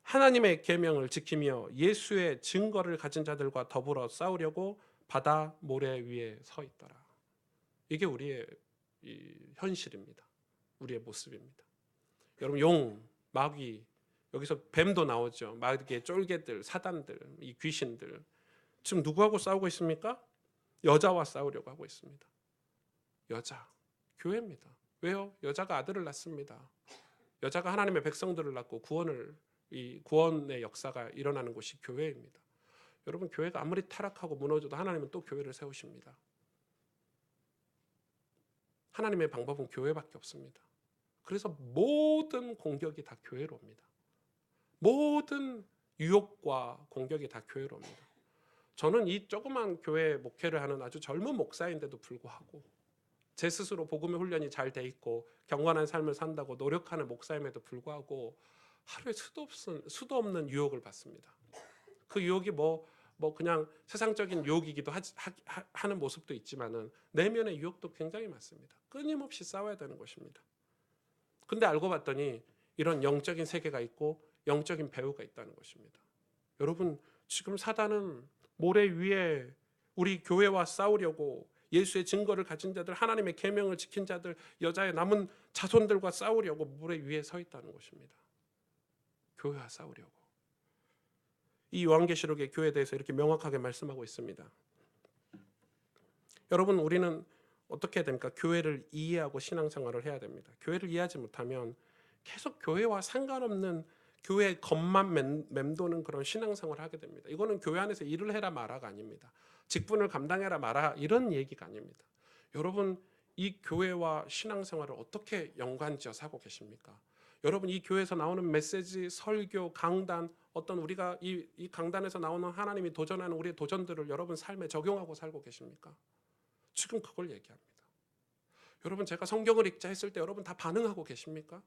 하나님의 계명을 지키며 예수의 증거를 가진 자들과 더불어 싸우려고 바다 모래 위에 서 있더라. 이게 우리의 현실입니다. 우리의 모습입니다. 여러분, 용, 마귀, 여기서 뱀도 나오죠. 마귀의 쫄개들, 사단들, 이 귀신들. 지금 누구하고 싸우고 있습니까? 여자와 싸우려고 하고 있습니다. 여자, 교회입니다. 왜요? 여자가 아들을 낳습니다. 여자가 하나님의 백성들을 낳고 구원의 역사가 일어나는 곳이 교회입니다. 여러분, 교회가 아무리 타락하고 무너져도 하나님은 또 교회를 세우십니다. 하나님의 방법은 교회밖에 없습니다. 그래서 모든 공격이 다 교회로 옵니다. 모든 유혹과 공격이 다 교회로 옵니다. 저는 이 조그만 교회 목회를 하는 아주 젊은 목사인데도 불구하고 제 스스로 복음의 훈련이 잘 돼 있고 경건한 삶을 산다고 노력하는 목사임에도 불구하고 하루에 수도 없는 유혹을 받습니다. 그 유혹이 뭐 그냥 세상적인 유혹이기도 하는 모습도 있지만은 내면의 유혹도 굉장히 많습니다. 끊임없이 싸워야 되는 것입니다. 근데 알고 봤더니 이런 영적인 세계가 있고 영적인 배후가 있다는 것입니다. 여러분, 지금 사단은 모래 위에 우리 교회와 싸우려고 예수의 증거를 가진 자들, 하나님의 계명을 지킨 자들, 여자의 남은 자손들과 싸우려고 모래 위에 서 있다는 것입니다. 교회와 싸우려고. 이 요한계시록의 교회에 대해서 이렇게 명확하게 말씀하고 있습니다. 여러분, 우리는 어떻게 해야 됩니까? 교회를 이해하고 신앙생활을 해야 됩니다. 교회를 이해하지 못하면 계속 교회와 상관없는 교회의 겉만 맴도는 그런 신앙생활을 하게 됩니다. 이거는 교회 안에서 일을 해라 마라가 아닙니다. 직분을 감당해라 마라 이런 얘기가 아닙니다. 여러분, 이 교회와 신앙생활을 어떻게 연관지어서 하고 계십니까? 여러분, 이 교회에서 나오는 메시지, 설교, 강단, 어떤 우리가 이 강단에서 나오는 하나님이 도전하는 우리의 도전들을 여러분 삶에 적용하고 살고 계십니까? 지금 그걸 얘기합니다. 여러분, 제가 성경을 읽자 했을 때 여러분 다 반응하고 계십니까?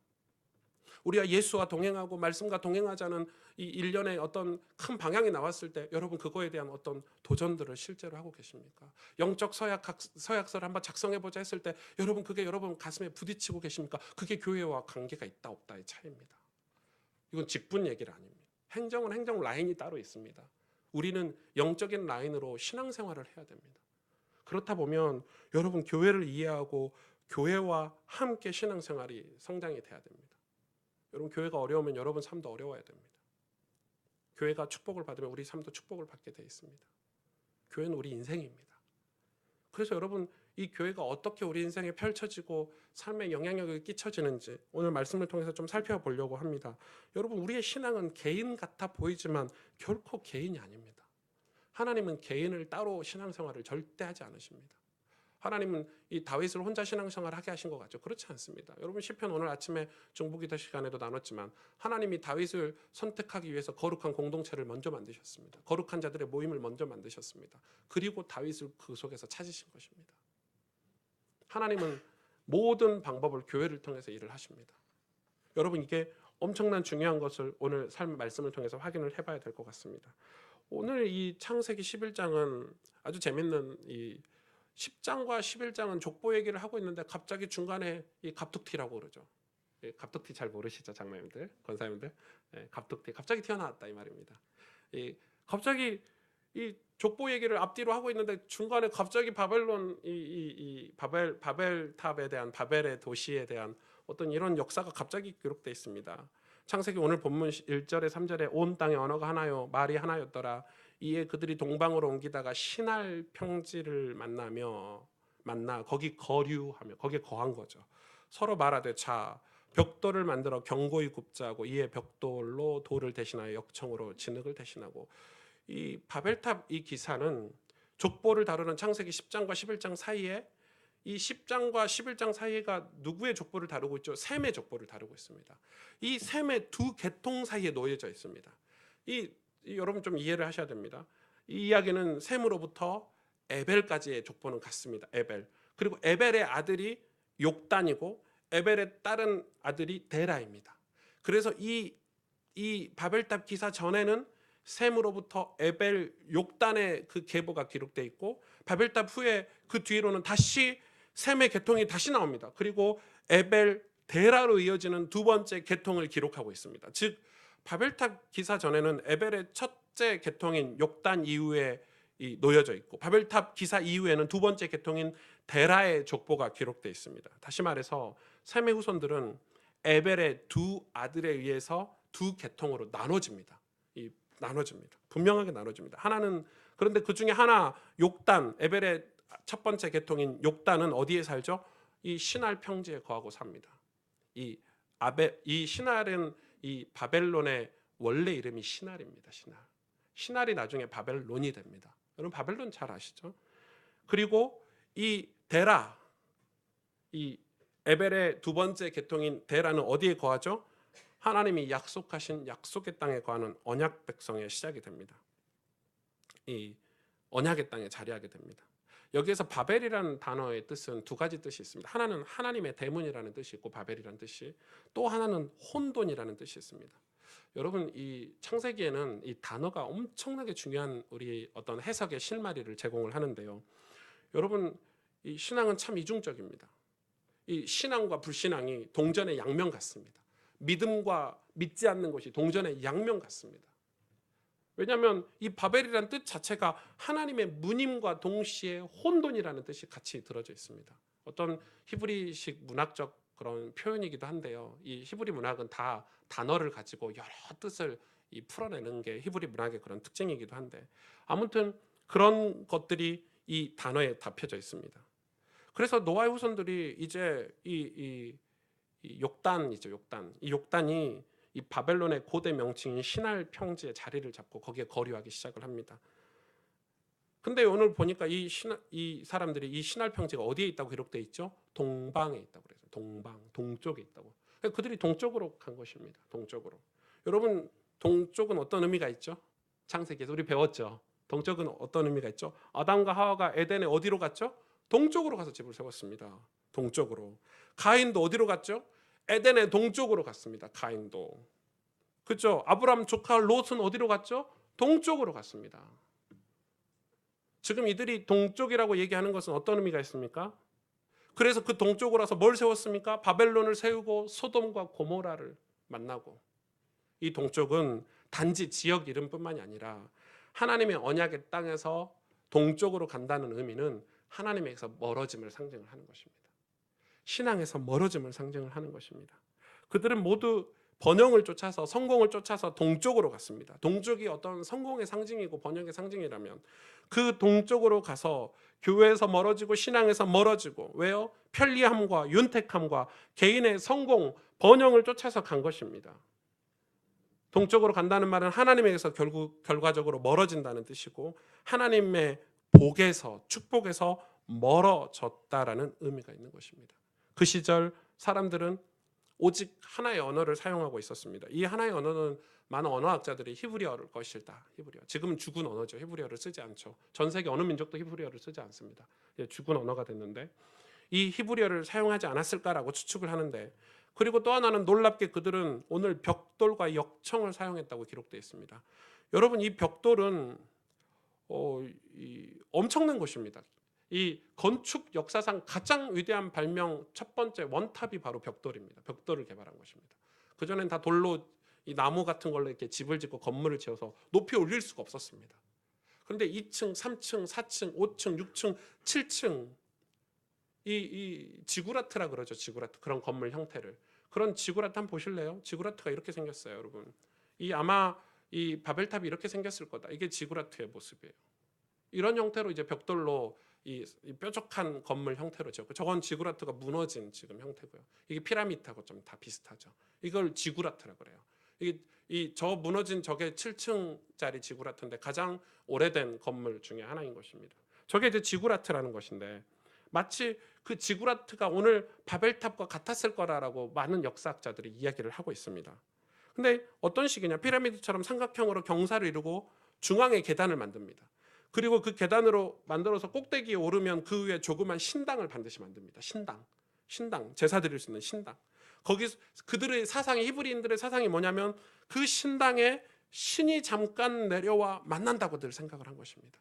우리가 예수와 동행하고 말씀과 동행하자는 이 일련의 어떤 큰 방향이 나왔을 때 여러분 그거에 대한 어떤 도전들을 실제로 하고 계십니까? 영적 서약서를 한번 작성해보자 했을 때 여러분 그게 여러분 가슴에 부딪히고 계십니까? 그게 교회와 관계가 있다 없다의 차이입니다. 이건 직분 얘기는 아닙니다. 행정은 행정 라인이 따로 있습니다. 우리는 영적인 라인으로 신앙생활을 해야 됩니다. 그렇다 보면 여러분 교회를 이해하고 교회와 함께 신앙생활이 성장이 돼야 됩니다. 여러분, 교회가 어려우면 여러분 삶도 어려워야 됩니다. 교회가 축복을 받으면 우리 삶도 축복을 받게 되어 있습니다. 교회는 우리 인생입니다. 그래서 여러분, 이 교회가 어떻게 우리 인생에 펼쳐지고 삶에 영향력을 끼쳐지는지 오늘 말씀을 통해서 좀 살펴보려고 합니다. 여러분, 우리의 신앙은 개인 같아 보이지만 결코 개인이 아닙니다. 하나님은 개인을 따로 신앙생활을 절대 하지 않으십니다. 하나님은 이 다윗을 혼자 신앙생활을 하게 하신 것 같죠? 그렇지 않습니다. 여러분, 시편 오늘 아침에 중보기도 시간에도 나눴지만 하나님이 다윗을 선택하기 위해서 거룩한 공동체를 먼저 만드셨습니다. 거룩한 자들의 모임을 먼저 만드셨습니다. 그리고 다윗을 그 속에서 찾으신 것입니다. 하나님은 모든 방법을 교회를 통해서 일을 하십니다. 여러분, 이게 엄청난 중요한 것을 오늘 말씀을 통해서 확인을 해봐야 될 것 같습니다. 오늘 이 창세기 11장은 아주 재밌는 10장과 11장은 족보 얘기를 하고 있는데 갑자기 중간에 이 갑툭튀라고 그러죠. 갑툭튀 잘 모르시죠, 장로님들, 권사님들? 갑툭튀 갑자기 튀어나왔다 이 말입니다. 갑자기 이 족보 얘기를 앞뒤로 하고 있는데 중간에 갑자기 바벨론 바벨탑에 대한 바벨의 도시에 대한 어떤 이런 역사가 갑자기 기록되어 있습니다. 창세기 오늘 본문 1절에 3절에 온 땅의 언어가 하나요 말이 하나였더라. 이에 그들이 동방으로 옮기다가 신할 평지를 만나 거기 거류하며 거기에 거한 거죠. 서로 말하되 자 벽돌을 만들어 견고히 굽자고 이에 벽돌로 돌을 대신하여 역청으로 진흙을 대신하고. 이 바벨탑 이 기사는 족보를 다루는 창세기 10장과 11장 사이에 이 10장과 11장 사이가 누구의 족보를 다루고 있죠? 셈의 족보를 다루고 있습니다. 이 셈의 두 계통 사이에 놓여져 있습니다. 이 여러분 좀 이해를 하셔야 됩니다. 이 이야기는 셈으로부터 에벨까지의 족보는 같습니다. 에벨. 그리고 에벨의 아들이 욕단이고 에벨의 다른 아들이 데라입니다. 그래서 이 바벨탑 기사 전에는 셈으로부터 에벨 욕단의 그 계보가 기록되어 있고 바벨탑 후에 그 뒤로는 다시 셈의 계통이 다시 나옵니다. 그리고 에벨 데라로 이어지는 두 번째 계통을 기록하고 있습니다. 즉 바벨탑 기사 전에는 에벨의 첫째 계통인 욕단 이후에 놓여져 있고 바벨탑 기사 이후에는 두 번째 계통인 데라의 족보가 기록되어 있습니다. 다시 말해서 셈의 후손들은 에벨의 두 아들에 의해서 두 계통으로 나눠집니다. 나눠집니다. 분명하게 나눠집니다. 하나는 그런데 그 중에 하나 욕단 에벨의 첫 번째 계통인 욕단은 어디에 살죠? 이 시날 평지에 거하고 삽니다. 이 시날은 이 바벨론의 원래 이름이 시날입니다. 시날이 나중에 바벨론이 됩니다. 여러분 바벨론 잘 아시죠? 그리고 이 데라, 이 에벨의 두 번째 계통인 데라는 어디에 거하죠? 하나님이 약속하신 약속의 땅에 거하는 언약 백성의 시작이 됩니다. 이 언약의 땅에 자리하게 됩니다. 여기에서 바벨이라는 단어의 뜻은 두 가지 뜻이 있습니다. 하나는 하나님의 대문이라는 뜻이 있고 바벨이라는 뜻이, 또 하나는 혼돈이라는 뜻이 있습니다. 여러분 이 창세기에는 이 단어가 엄청나게 중요한 우리 어떤 해석의 실마리를 제공을 하는데요. 여러분 이 신앙은 참 이중적입니다. 이 신앙과 불신앙이 동전의 양면 같습니다. 믿음과 믿지 않는 것이 동전의 양면 같습니다. 왜냐하면 이 바벨이라는 뜻 자체가 하나님의 무님과 동시에 혼돈이라는 뜻이 같이 들어져 있습니다. 어떤 히브리식 문학적 그런 표현이기도 한데요. 이 히브리 문학은 다 단어를 가지고 여러 뜻을 풀어내는 게 히브리 문학의 그런 특징이기도 한데 아무튼 그런 것들이 이 단어에 담혀져 있습니다. 그래서 노아의 후손들이 이제 이 욕단이죠. 이 욕단이 이 바벨론의 고대 명칭인 시날 평지에 자리를 잡고 거기에 거류하기 시작을 합니다. 근데 오늘 보니까 이 사람들이 이 시날 평지가 어디에 있다고 기록되어 있죠? 동방에 있다고 그래서 동쪽에 있다고. 그들이 동쪽으로 간 것입니다. 동쪽으로. 여러분 동쪽은 어떤 의미가 있죠? 창세기에서 우리 배웠죠. 동쪽은 어떤 의미가 있죠? 아담과 하와가 에덴에 어디로 갔죠? 동쪽으로 가서 집을 세웠습니다. 동쪽으로. 가인도 어디로 갔죠? 에덴의 동쪽으로 갔습니다. 가인도. 그렇죠? 아브라함 조카 롯은 어디로 갔죠? 동쪽으로 갔습니다. 지금 이들이 동쪽이라고 얘기하는 것은 어떤 의미가 있습니까? 그래서 그 동쪽으로 와서 뭘 세웠습니까? 바벨론을 세우고 소돔과 고모라를 만나고. 이 동쪽은 단지 지역 이름뿐만이 아니라 하나님의 언약의 땅에서 동쪽으로 간다는 의미는 하나님에게서 멀어짐을 상징을 하는 것입니다. 신앙에서 멀어짐을 상징을 하는 것입니다. 그들은 모두 번영을 쫓아서 성공을 쫓아서 동쪽으로 갔습니다. 동쪽이 어떤 성공의 상징이고 번영의 상징이라면 그 동쪽으로 가서 교회에서 멀어지고 신앙에서 멀어지고 왜요? 편리함과 윤택함과 개인의 성공, 번영을 쫓아서 간 것입니다. 동쪽으로 간다는 말은 하나님에게서 결과적으로 멀어진다는 뜻이고 하나님의 복에서 축복에서 멀어졌다라는 의미가 있는 것입니다. 그 시절 사람들은 오직 하나의 언어를 사용하고 있었습니다. 이 하나의 언어는 많은 언어학자들이 히브리어를 것이다. 히브리어. 지금은 죽은 언어죠. 히브리어를 쓰지 않죠. 전 세계 어느 민족도 히브리어를 쓰지 않습니다. 죽은 언어가 됐는데 이 히브리어를 사용하지 않았을까라고 추측을 하는데 그리고 또 하나는 놀랍게 그들은 오늘 벽돌과 역청을 사용했다고 기록되어 있습니다. 여러분 이 벽돌은 엄청난 것입니다. 이 건축 역사상 가장 위대한 발명 첫 번째 원탑이 바로 벽돌입니다. 벽돌을 개발한 것입니다. 그전엔 다 돌로 이 나무 같은 걸로 이렇게 집을 짓고 건물을 지어서 높이 올릴 수가 없었습니다. 그런데 2층, 3층, 4층, 5층, 6층, 7층 이 지구라트라 그러죠. 지구라트. 그런 건물 형태를. 그런 지구라트 한번 보실래요? 지구라트가 이렇게 생겼어요, 여러분. 아마 이 바벨탑이 이렇게 생겼을 거다. 이게 지구라트의 모습이에요. 이런 형태로 이제 벽돌로 이 뾰족한 건물 형태로 지었고 저건 지구라트가 무너진 지금 형태고요. 이게 피라미드하고 좀 다 비슷하죠. 이걸 지구라트라고 그래요. 이게 저 무너진 저게 7층짜리 지구라트인데 가장 오래된 건물 중에 하나인 것입니다. 저게 이제 지구라트라는 것인데 마치 그 지구라트가 오늘 바벨탑과 같았을 거라고 많은 역사학자들이 이야기를 하고 있습니다. 근데 어떤 식이냐? 피라미드처럼 삼각형으로 경사를 이루고 중앙에 계단을 만듭니다. 그리고 그 계단으로 만들어서 꼭대기에 오르면 그 위에 조그만 신당을 반드시 만듭니다. 신당, 제사 드릴 수 있는 신당. 거기 그들의 사상이, 히브리인들의 사상이 뭐냐면 그 신당에 신이 잠깐 내려와 만난다고들 생각을 한 것입니다.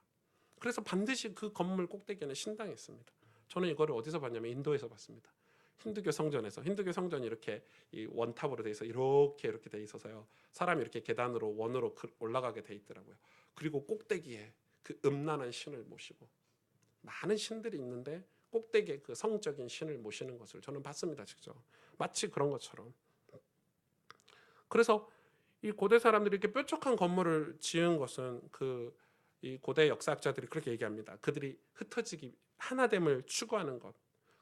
그래서 반드시 그 건물 꼭대기에는 신당이 있습니다. 저는 이거를 어디서 봤냐면 인도에서 봤습니다. 힌두교 성전에서. 힌두교 성전이 이렇게 이 원탑으로 돼 있어 이렇게 돼 있어서요. 사람이 이렇게 계단으로 원으로 올라가게 돼 있더라고요. 그리고 꼭대기에 그 음란한 신을 모시고 많은 신들이 있는데 꼭대기에 그 성적인 신을 모시는 것을 저는 봤습니다. 직접. 마치 그런 것처럼. 그래서 이 고대 사람들이 이렇게 뾰족한 건물을 지은 것은 이 고대 역사학자들이 그렇게 얘기합니다. 그들이 흩어지기 하나됨을 추구하는 것.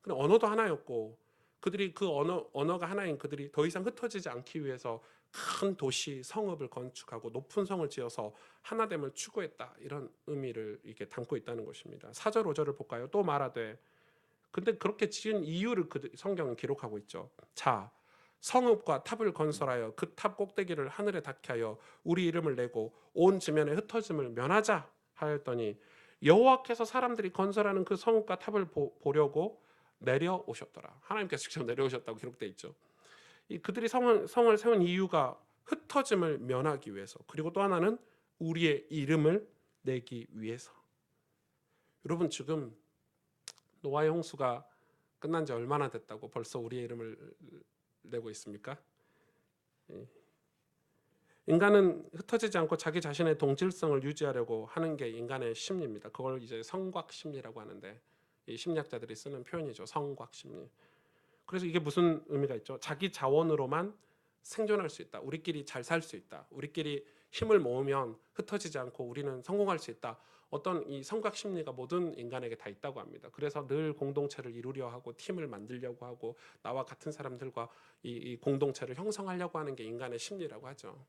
근데 언어도 하나였고 그들이 그 언어가 하나인 그들이 더 이상 흩어지지 않기 위해서 큰 도시 성읍을 건축하고 높은 성을 지어서 하나됨을 추구했다. 이런 의미를 이렇게 담고 있다는 것입니다. 4절 5절을 볼까요? 또 말하되 근데 그렇게 지은 이유를 성경은 기록하고 있죠. 자, 성읍과 탑을 건설하여 그 탑 꼭대기를 하늘에 닿게 하여 우리 이름을 내고 온 지면에 흩어짐을 면하자 하였더니 여호와께서 사람들이 건설하는 그 성읍과 탑을 보려고 내려오셨더라. 하나님께서 직접 내려오셨다고 기록되어 있죠. 그들이 성을 세운 이유가 흩어짐을 면하기 위해서, 그리고 또 하나는 우리의 이름을 내기 위해서. 여러분, 지금 노아의 홍수가 끝난 지 얼마나 됐다고 벌써 우리의 이름을 내고 있습니까? 인간은 흩어지지 않고 자기 자신의 동질성을 유지하려고 하는 게 인간의 심리입니다. 그걸 이제 성곽심리라고 하는데, 이 심리학자들이 쓰는 표현이죠. 성곽심리. 그래서 이게 무슨 의미가 있죠? 자기 자원으로만 생존할 수 있다. 우리끼리 잘 살 수 있다. 우리끼리 힘을 모으면 흩어지지 않고 우리는 성공할 수 있다. 어떤 이 성곽심리가 모든 인간에게 다 있다고 합니다. 그래서 늘 공동체를 이루려 하고 팀을 만들려고 하고 나와 같은 사람들과 이 공동체를 형성하려고 하는 게 인간의 심리라고 하죠.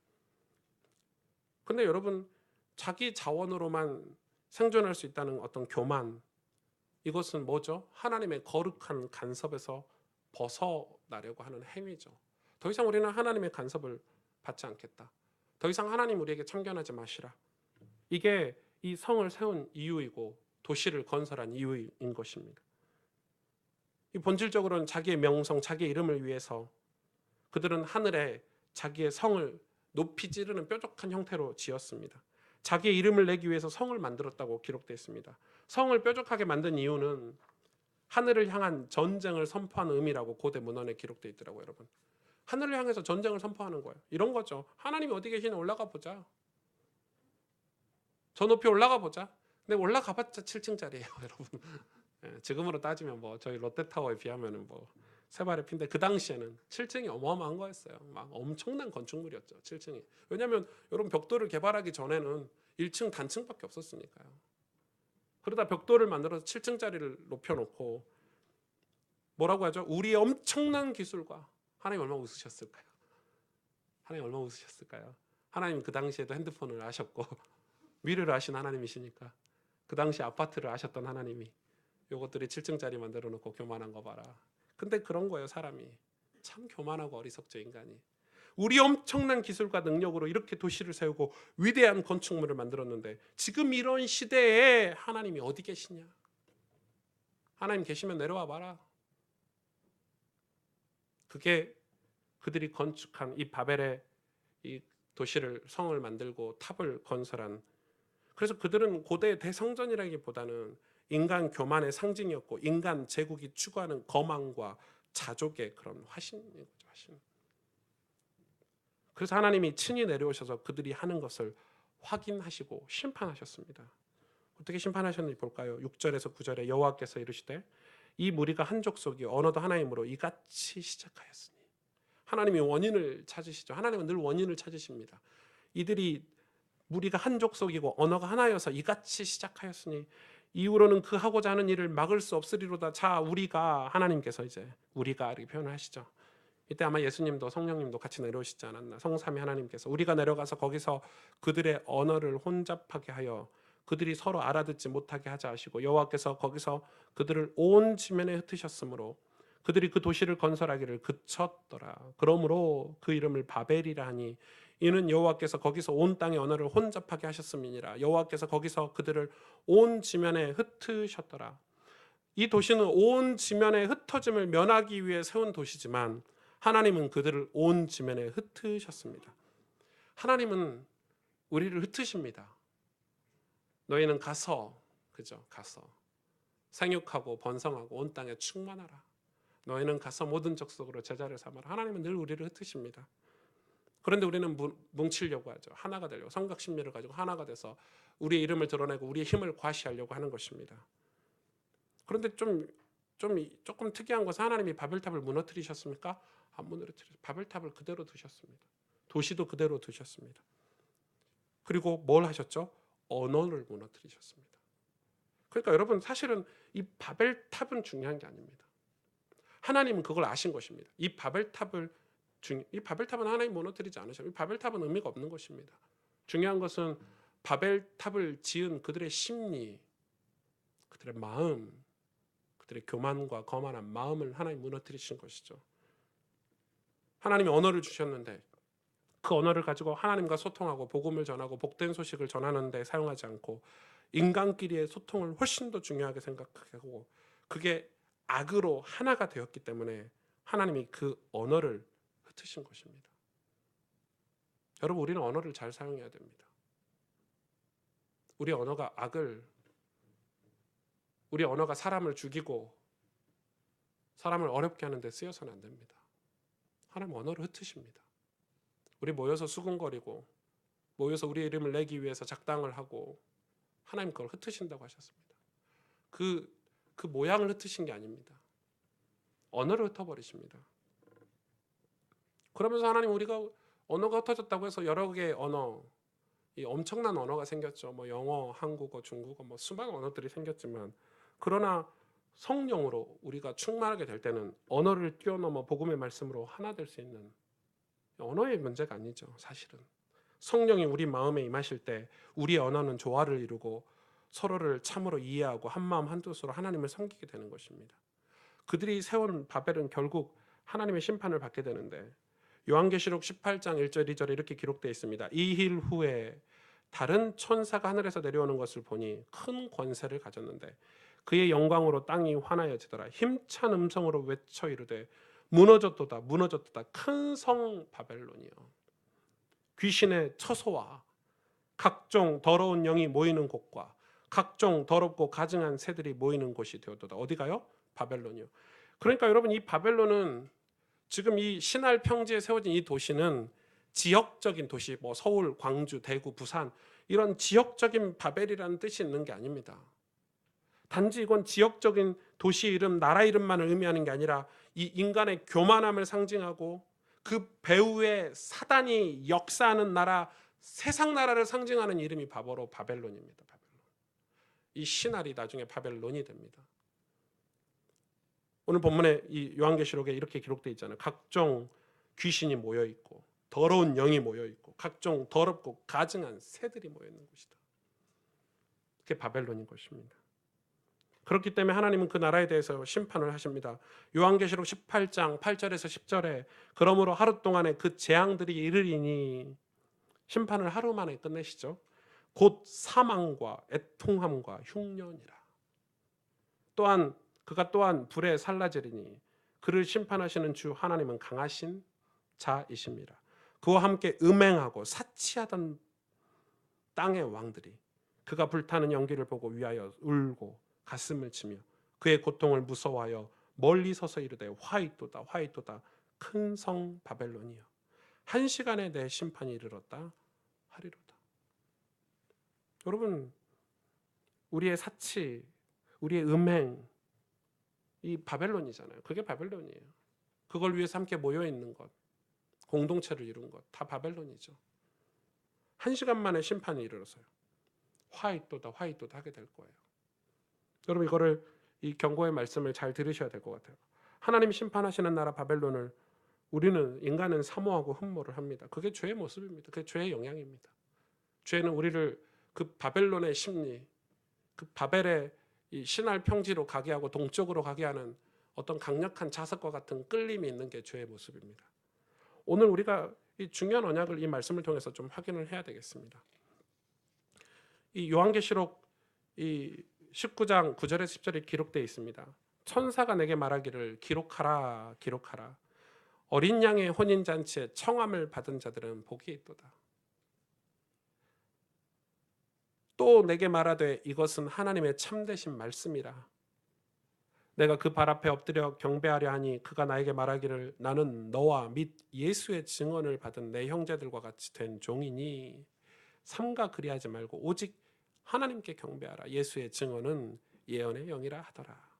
근데 여러분, 자기 자원으로만 생존할 수 있다는 어떤 교만, 이것은 뭐죠? 하나님의 거룩한 간섭에서 벗어나려고 하는 행위죠. 더 이상 우리는 하나님의 간섭을 받지 않겠다. 더 이상 하나님 우리에게 참견하지 마시라. 이게 이 성을 세운 이유이고 도시를 건설한 이유인 것입니다. 이 본질적으로는 자기의 명성, 자기의 이름을 위해서 그들은 하늘에 자기의 성을 높이 찌르는 뾰족한 형태로 지었습니다. 자기의 이름을 내기 위해서 성을 만들었다고 기록되어 있습니다. 성을 뾰족하게 만든 이유는 하늘을 향한 전쟁을 선포하는 의미라고 고대 문헌에 기록되어 있더라고요. 여러분, 하늘을 향해서 전쟁을 선포하는 거예요. 이런 거죠. 하나님이 어디 계시나 올라가 보자. 저 높이 올라가 보자. 근데 올라가봤자 7층짜리예요, 여러분. 지금으로 따지면 뭐 저희 롯데타워에 비하면은 뭐 세 발의 피인데 그 당시에는 7층이 어마어마한 거였어요. 막 엄청난 건축물이었죠, 7층이. 왜냐하면 여러분, 벽돌을 개발하기 전에는 1층 단층밖에 없었으니까요. 그러다 벽돌을 만들어서 7층짜리를 높여놓고 뭐라고 하죠? 우리의 엄청난 기술과. 하나님 얼마나 웃으셨을까요? 하나님 얼마나 웃으셨을까요? 하나님 그 당시에도 핸드폰을 아셨고 미래를 아신 하나님이시니까 그 당시 아파트를 아셨던 하나님이 요것들이 7층짜리 만들어 놓고 교만한 거 봐라. 근데 그런 거예요. 사람이 참 교만하고 어리석죠, 인간이. 우리 엄청난 기술과 능력으로 이렇게 도시를 세우고 위대한 건축물을 만들었는데 지금 이런 시대에 하나님이 어디 계시냐? 하나님 계시면 내려와 봐라. 그게 그들이 건축한 이 바벨의 이 도시를, 성을 만들고 탑을 건설한, 그래서 그들은 고대 대성전이라기보다는 인간 교만의 상징이었고 인간 제국이 추구하는 거만과 자족의 그런 화신인 거죠, 화신. 그래서 하나님이 친히 내려오셔서 그들이 하는 것을 확인하시고 심판하셨습니다. 어떻게 심판하셨는지 볼까요? 6절에서 9절에 여호와께서 이르시되 이 무리가 한 족속이 언어도 하나이므로 이같이 시작하였으니. 하나님이 원인을 찾으시죠. 하나님은 늘 원인을 찾으십니다. 이들이 무리가 한 족속이고 언어가 하나여서 이같이 시작하였으니 이후로는 그 하고자 하는 일을 막을 수 없으리로다. 자, 우리가, 하나님께서 이제 우리가 이렇게 표현을 하시죠. 이때 아마 예수님도 성령님도 같이 내려오시지 않았나. 성삼위 하나님께서 우리가 내려가서 거기서 그들의 언어를 혼잡하게 하여 그들이 서로 알아듣지 못하게 하자 하시고 여호와께서 거기서 그들을 온 지면에 흩으셨으므로 그들이 그 도시를 건설하기를 그쳤더라. 그러므로 그 이름을 바벨이라 하니 이는 여호와께서 거기서 온 땅의 언어를 혼잡하게 하셨음이니라. 여호와께서 거기서 그들을 온 지면에 흩으셨더라. 이 도시는 온 지면에 흩어짐을 면하기 위해 세운 도시지만 하나님은 그들을 온 지면에 흩으셨습니다. 하나님은 우리를 흩으십니다. 너희는 가서, 그죠? 가서 생육하고 번성하고 온 땅에 충만하라. 너희는 가서 모든 족속으로 제자를 삼아라. 하나님은 늘 우리를 흩으십니다. 그런데 우리는 뭉치려고 하죠. 하나가 되려고, 성각심리를 가지고 하나가 돼서 우리의 이름을 드러내고 우리의 힘을 과시하려고 하는 것입니다. 그런데 조금 특이한 것은 하나님이 바벨탑을 무너뜨리셨습니까? 안 무너뜨리셨어요. 바벨탑을 그대로 두셨습니다. 도시도 그대로 두셨습니다. 그리고 뭘 하셨죠? 언어를 무너뜨리셨습니다. 그러니까 여러분 사실은 이 바벨탑은 중요한 게 아닙니다. 하나님은 그걸 아신 것입니다. 이 바벨탑은 하나님 무너뜨리지 않으셨어요. 이 바벨탑은 의미가 없는 것입니다. 중요한 것은 바벨탑을 지은 그들의 심리, 그들의 마음, 그들의 교만과 거만한 마음을 하나님 무너뜨리신 것이죠. 하나님이 언어를 주셨는데 그 언어를 가지고 하나님과 소통하고 복음을 전하고 복된 소식을 전하는 데 사용하지 않고 인간끼리의 소통을 훨씬 더 중요하게 생각하고 그게 악으로 하나가 되었기 때문에 하나님이 그 언어를 흩으신 것입니다. 여러분 우리는 언어를 잘 사용해야 됩니다. 우리 언어가 사람을 죽이고 사람을 어렵게 하는 데 쓰여서는 안 됩니다. 하나님 언어를 흩으십니다. 우리 모여서 수군거리고 모여서 우리의 이름을 내기 위해서 작당을 하고 하나님 그걸 흩으신다고 하셨습니다. 그 모양을 흩으신 게 아닙니다. 언어를 흩어버리십니다. 그러면서 하나님 우리가 언어가 흩어졌다고 해서 여러 개의 언어, 이 엄청난 언어가 생겼죠. 뭐 영어, 한국어, 중국어, 뭐 수많은 언어들이 생겼지만 그러나 성령으로 우리가 충만하게 될 때는 언어를 뛰어넘어 복음의 말씀으로 하나 될 수 있는 언어의 문제가 아니죠. 사실은 성령이 우리 마음에 임하실 때 우리의 언어는 조화를 이루고 서로를 참으로 이해하고 한마음 한뜻으로 하나님을 섬기게 되는 것입니다. 그들이 세운 바벨은 결국 하나님의 심판을 받게 되는데 요한계시록 18장 1절 2절에 이렇게 기록되어 있습니다. 이 일 후에 다른 천사가 하늘에서 내려오는 것을 보니 큰 권세를 가졌는데 그의 영광으로 땅이 환하여지더라. 힘찬 음성으로 외쳐 이르되 무너졌도다 무너졌도다 큰 성 바벨론이여 귀신의 처소와 각종 더러운 영이 모이는 곳과 각종 더럽고 가증한 새들이 모이는 곳이 되었도다. 어디가요? 바벨론이요. 그러니까 여러분 이 바벨론은 지금 이 신할 평지에 세워진 이 도시는 지역적인 도시, 뭐 서울, 광주, 대구, 부산 이런 지역적인 바벨이라는 뜻이 있는 게 아닙니다. 단지 이건 지역적인 도시 이름, 나라 이름만을 의미하는 게 아니라 이 인간의 교만함을 상징하고 그 배후에 사단이 역사하는 나라, 세상 나라를 상징하는 이름이 바로 바벨론입니다. 바벨론. 이 신할이 나중에 바벨론이 됩니다. 오늘 본문에 이 요한계시록에 이렇게 기록되어 있잖아요. 각종 귀신이 모여 있고 더러운 영이 모여 있고 각종 더럽고 가증한 새들이 모여 있는 곳이다. 그게 바벨론인 것입니다. 그렇기 때문에 하나님은 그 나라에 대해서 심판을 하십니다. 요한계시록 18장 8절에서 10절에 그러므로 하루 동안에 그 재앙들이 이르리니 심판을 하루 만에 끝내시죠. 곧 사망과 애통함과 흉년이라. 또한 그가 또한 불에 살라지리니 그를 심판하시는 주 하나님은 강하신 자이십니다. 그와 함께 음행하고 사치하던 땅의 왕들이 그가 불타는 연기를 보고 위하여 울고 가슴을 치며 그의 고통을 무서워하여 멀리 서서 이르되 화이토다 화이토다 큰 성 바벨론이여 한 시간에 내 심판이 이르렀다 하리로다. 여러분 우리의 사치, 우리의 음행 이 바벨론이잖아요. 그게 바벨론이에요. 그걸 위해서 함께 모여 있는 것, 공동체를 이룬 것 다 바벨론이죠. 한 시간 만에 심판이 이르러서요. 화이토다 화이토다 하게 될 거예요. 여러분 이거를 이 경고의 말씀을 잘 들으셔야 될 것 같아요. 하나님 심판하시는 나라 바벨론을 우리는 인간은 사모하고 흠모를 합니다. 그게 죄의 모습입니다. 그게 죄의 영향입니다. 죄는 우리를 그 바벨론의 심리, 그 바벨의 이 신할 평지로 가게 하고 동쪽으로 가게 하는 어떤 강력한 자석과 같은 끌림이 있는 게 죄의 모습입니다. 오늘 우리가 이 중요한 언약을 이 말씀을 통해서 좀 확인을 해야 되겠습니다. 이 요한계시록 이 19장 9절에서 10절에 기록되어 있습니다. 천사가 내게 말하기를 기록하라 기록하라. 어린 양의 혼인잔치에 청함을 받은 자들은 복이 있도다. 또 내게 말하되 이것은 하나님의 참되신 말씀이라. 내가 그 발 앞에 엎드려 경배하려 하니 그가 나에게 말하기를 나는 너와 및 예수의 증언을 받은 내 형제들과 같이 된 종이니 삼가 그리하지 말고 오직 하나님께 경배하라. 예수의 증언은 예언의 영이라 하더라.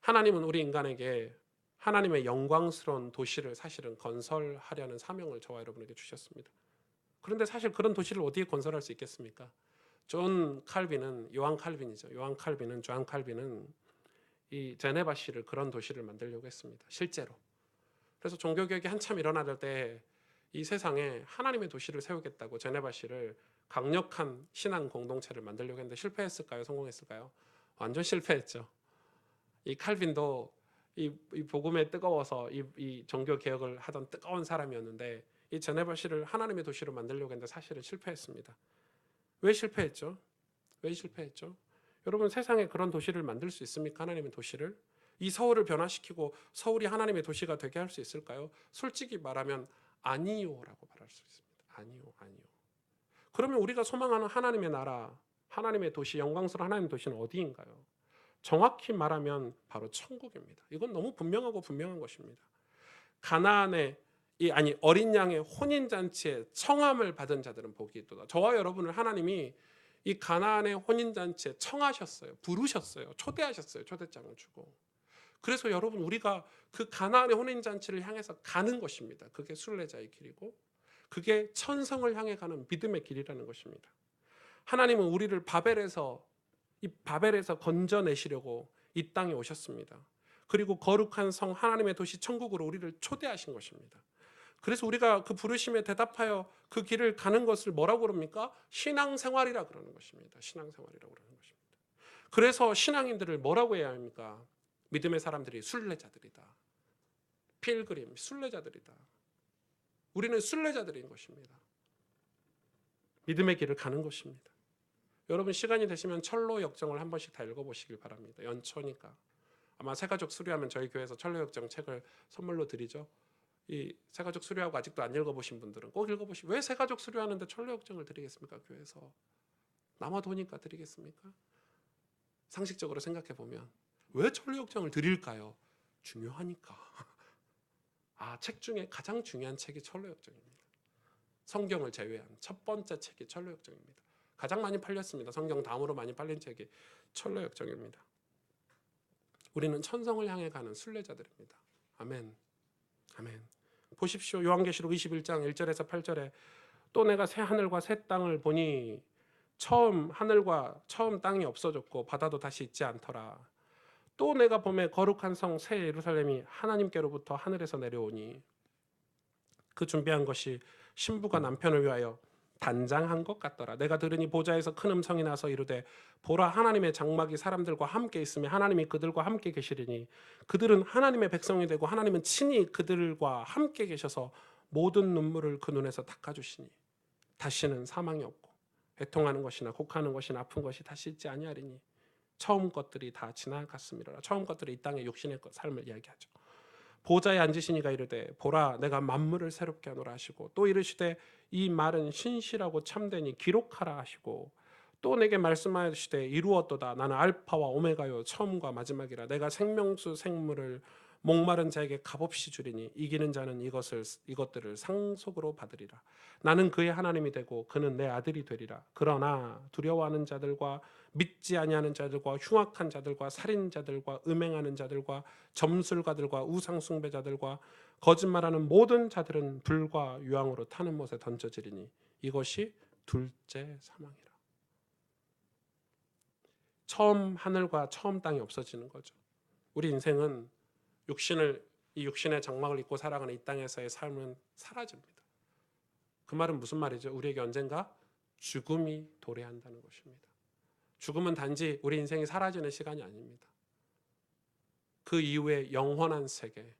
하나님은 우리 인간에게 하나님의 영광스러운 도시를 사실은 건설하려는 사명을 저와 여러분에게 주셨습니다. 그런데 사실 그런 도시를 어디에 건설할 수 있겠습니까? 요한 칼빈은 이 제네바시를 그런 도시를 만들려고 했습니다. 실제로. 그래서 종교개혁이 한참 일어나던 때 이 세상에 하나님의 도시를 세우겠다고 제네바시를 강력한 신앙 공동체를 만들려고 했는데 실패했을까요? 성공했을까요? 완전 실패했죠. 이 칼빈도 이 복음에 뜨거워서 이 종교 개혁을 하던 뜨거운 사람이었는데 이 제네바시를 하나님의 도시로 만들려고 했는데 사실은 실패했습니다. 왜 실패했죠? 여러분 세상에 그런 도시를 만들 수 있습니까? 하나님의 도시를? 이 서울을 변화시키고 서울이 하나님의 도시가 되게 할 수 있을까요? 솔직히 말하면 아니요라고 말할 수 있습니다. 아니요. 그러면 우리가 소망하는 하나님의 나라, 하나님의 도시, 영광스러운 하나님의 도시는 어디인가요? 정확히 말하면 바로 천국입니다. 이건 너무 분명한 것입니다. 가나안의 어린 양의 혼인잔치에 청함을 받은 자들은 복이 있도다. 저와 여러분을 하나님이 이 가나안의 혼인잔치에 청하셨어요. 부르셨어요. 초대하셨어요. 초대장을 주고. 그래서 여러분 우리가 그 가나안의 혼인잔치를 향해서 가는 것입니다. 그게 순례자의 길이고 그게 천성을 향해 가는 믿음의 길이라는 것입니다. 하나님은 우리를 바벨에서 건져내시려고 이 땅에 오셨습니다. 그리고 거룩한 성 하나님의 도시 천국으로 우리를 초대하신 것입니다. 그래서 우리가 그 부르심에 대답하여 그 길을 가는 것을 뭐라고 그럽니까? 신앙생활이라 그러는 것입니다. 신앙생활이라고 그러는 것입니다. 그래서 신앙인들을 뭐라고 해야 합니까? 믿음의 사람들이 순례자들이다. 필그림, 순례자들이다. 우리는 순례자들인 것입니다. 믿음의 길을 가는 것입니다. 여러분 시간이 되시면 철로 역정을 한 번씩 다 읽어보시길 바랍니다. 연초니까. 아마 새가족 수료하면 저희 교회에서 철로 역정 책을 선물로 드리죠. 이 새가족 수료하고 아직도 안 읽어보신 분들은 꼭 읽어보시고 왜 새가족 수료하는데 철로 역정을 드리겠습니까? 교회에서. 남아 도니까 드리겠습니까? 상식적으로 생각해 보면 왜 철로 역정을 드릴까요? 중요하니까. 책 중에 가장 중요한 책이 철로 역정입니다. 성경을 제외한 첫 번째 책이 철로 역정입니다. 가장 많이 팔렸습니다. 성경 다음으로 많이 팔린 책이 철로 역정입니다. 우리는 천성을 향해 가는 순례자들입니다. 아멘. 보십시오. 요한계시록 21장 1절에서 8절에 또 내가 새 하늘과 새 땅을 보니 처음 하늘과 처음 땅이 없어졌고 바다도 다시 있지 않더라. 또 내가 보매 거룩한 성 새 예루살렘이 하나님께로부터 하늘에서 내려오니 그 준비한 것이 신부가 남편을 위하여 단장한 것 같더라. 내가 들으니 보좌에서 큰 음성이 나서 이르되 보라 하나님의 장막이 사람들과 함께 있으며 하나님이 그들과 함께 계시리니 그들은 하나님의 백성이 되고 하나님은 친히 그들과 함께 계셔서 모든 눈물을 그 눈에서 닦아주시니 다시는 사망이 없고 애통하는 것이나 곡하는 것이나 아픈 것이 다시 있지 아니하리니 처음 것들이 다 지나갔음이라. 처음 것들이 이 땅의 육신의 삶을 이야기하죠. 보좌에 앉으시니가 이르되 보라 내가 만물을 새롭게 하노라 하시고 또 이르시되 이 말은 신실하고 참되니 기록하라 하시고 또 내게 말씀하시되 이루었도다. 나는 알파와 오메가요 처음과 마지막이라. 내가 생명수 생물을 목마른 자에게 값없이 주리니 이기는 자는 이것들을 상속으로 받으리라. 나는 그의 하나님이 되고 그는 내 아들이 되리라. 그러나 두려워하는 자들과 믿지 아니하는 자들과 흉악한 자들과 살인자들과 음행하는 자들과 점술가들과 우상숭배자들과 거짓말하는 모든 자들은 불과 유황으로 타는 못에 던져지리니 이것이 둘째 사망이라. 처음 하늘과 처음 땅이 없어지는 거죠. 우리 인생은 이 육신의 장막을 입고 살아가는 이 땅에서의 삶은 사라집니다. 그 말은 무슨 말이죠? 우리에게 언젠가 죽음이 도래한다는 것입니다. 죽음은 단지 우리 인생이 사라지는 시간이 아닙니다. 그 이후에 영원한 세계,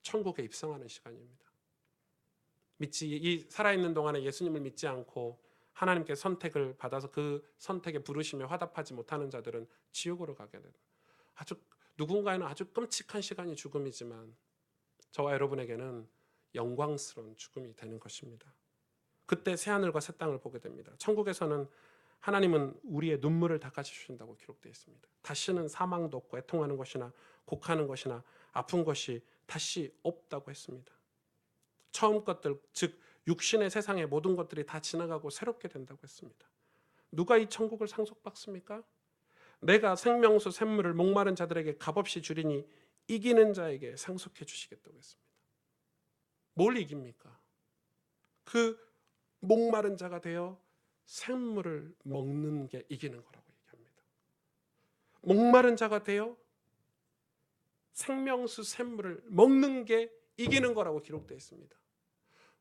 천국에 입성하는 시간입니다. 이 살아있는 동안에 예수님을 믿지 않고 하나님께 선택을 받아서 그 선택에 부르심에 화답하지 못하는 자들은 지옥으로 가게 됩니다. 누군가에는 아주 끔찍한 시간이 죽음이지만 저와 여러분에게는 영광스러운 죽음이 되는 것입니다. 그때 새하늘과 새 땅을 보게 됩니다. 천국에서는 하나님은 우리의 눈물을 닦아주신다고 기록되어 있습니다. 다시는 사망도 없고 애통하는 것이나 곡하는 것이나 아픈 것이 다시 없다고 했습니다. 처음 것들, 즉 육신의 세상의 모든 것들이 다 지나가고 새롭게 된다고 했습니다. 누가 이 천국을 상속받습니까? 내가 생명수 샘물을 목마른 자들에게 값없이 주리니 이기는 자에게 상속해 주시겠다고 했습니다. 뭘 이깁니까? 그 목마른 자가 되어 샘물을 먹는 게 이기는 거라고 얘기합니다. 목마른 자가 되어 생명수 샘물을 먹는 게 이기는 거라고 기록되어 있습니다.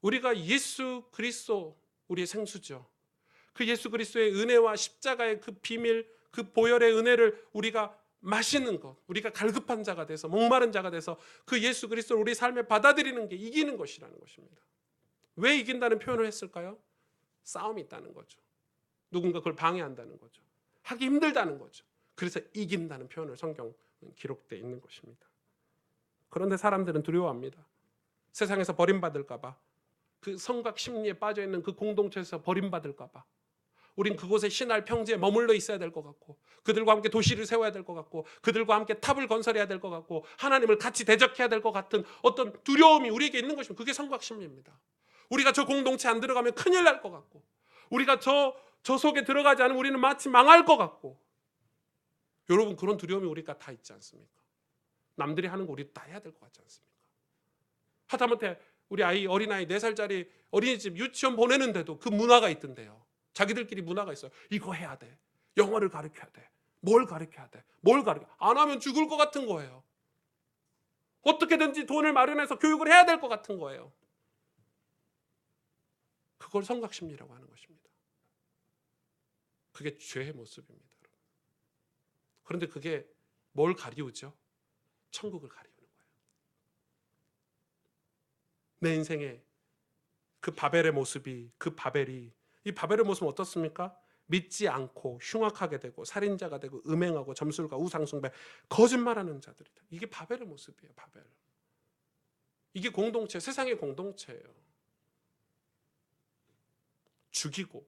우리가 예수 그리스도 우리의 생수죠. 그 예수 그리스도의 은혜와 십자가의 그 비밀, 그 보혈의 은혜를 우리가 마시는 것, 우리가 갈급한 자가 돼서 목마른 자가 돼서 그 예수 그리스도를 우리 삶에 받아들이는 게 이기는 것이라는 것입니다. 왜 이긴다는 표현을 했을까요? 싸움이 있다는 거죠. 누군가 그걸 방해한다는 거죠. 하기 힘들다는 거죠. 그래서 이긴다는 표현을 성경은 기록되어 있는 것입니다. 그런데 사람들은 두려워합니다. 세상에서 버림받을까 봐, 그 성각 심리에 빠져있는 그 공동체에서 버림받을까 봐, 우린 그곳에 신할 평지에 머물러 있어야 될 것 같고, 그들과 함께 도시를 세워야 될 것 같고, 그들과 함께 탑을 건설해야 될 것 같고, 하나님을 같이 대적해야 될 것 같은 어떤 두려움이 우리에게 있는 것입니다. 그게 성각 심리입니다. 우리가 저 공동체 안 들어가면 큰일 날 것 같고, 우리가 저 속에 들어가지 않으면 우리는 마치 망할 것 같고. 여러분, 그런 두려움이 우리가 다 있지 않습니까? 남들이 하는 거 우리도 다 해야 될 것 같지 않습니까? 하다못해 우리 어린아이 4살짜리 어린이집 유치원 보내는데도 그 문화가 있던데요. 자기들끼리 문화가 있어요. 이거 해야 돼. 영어를 가르쳐야 돼. 뭘 가르쳐야 돼. 안 하면 죽을 것 같은 거예요. 어떻게든지 돈을 마련해서 교육을 해야 될 것 같은 거예요. 그걸 성각심리라고 하는 것입니다. 그게 죄의 모습입니다. 그런데 그게 뭘 가리우죠? 천국을 가리우는 거예요. 내 인생에 그 바벨의 모습이, 이 바벨의 모습은 어떻습니까? 믿지 않고 흉악하게 되고 살인자가 되고 음행하고 점술과 우상숭배, 거짓말하는 자들이다. 이게 바벨의 모습이에요. 바벨. 이게 공동체, 세상의 공동체예요. 죽이고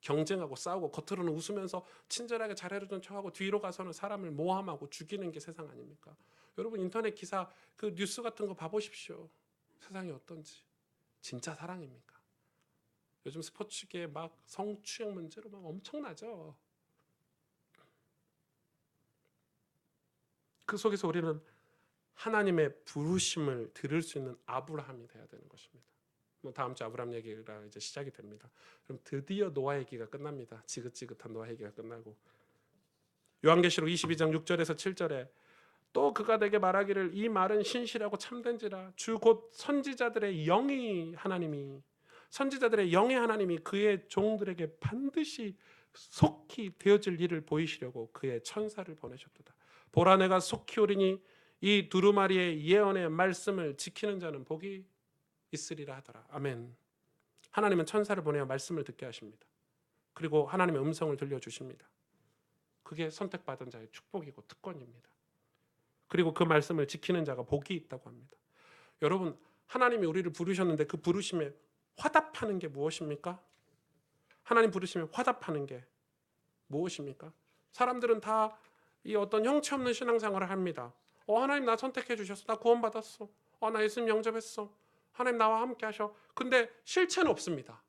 경쟁하고 싸우고 겉으로는 웃으면서 친절하게 잘해주던 척하고 뒤로 가서는 사람을 모함하고 죽이는 게 세상 아닙니까? 여러분, 인터넷 기사, 그 뉴스 같은 거 봐보십시오. 세상이 어떤지. 진짜 사랑입니까? 요즘 스포츠계 막 성추행 문제로 막 엄청나죠. 그 속에서 우리는 하나님의 부르심을 들을 수 있는 아브라함이 돼야 되는 것입니다. 다음 주 아브라함 얘기가 이제 시작이 됩니다. 그럼 드디어 노아 얘기가 끝납니다. 지긋지긋한 노아 얘기가 끝나고, 요한계시록 22장 6절에서 7절에 또 그가 내게 말하기를 이 말은 신실하고 참된지라 주 곧 선지자들의 영의 하나님이 그의 종들에게 반드시 속히 되어질 일을 보이시려고 그의 천사를 보내셨도다. 보라, 내가 속히 오리니 이 두루마리의 예언의 말씀을 지키는 자는 복이 있으리라 하더라. 아멘. 하나님은 천사를 보내어 말씀을 듣게 하십니다. 그리고 하나님의 음성을 들려주십니다. 그게 선택받은 자의 축복이고 특권입니다. 그리고 그 말씀을 지키는 자가 복이 있다고 합니다. 여러분, 하나님이 우리를 부르셨는데 그 부르심에 화답하는 게 무엇입니까? 하나님 부르심에 화답하는 게 무엇입니까? 사람들은 다 이 어떤 형체 없는 신앙생활을 합니다. 하나님 나 선택해 주셨어. 나 구원받았어. 나 예수님 영접했어. 하나님 나와 함께 하셔. 근데 실체는 없습니다.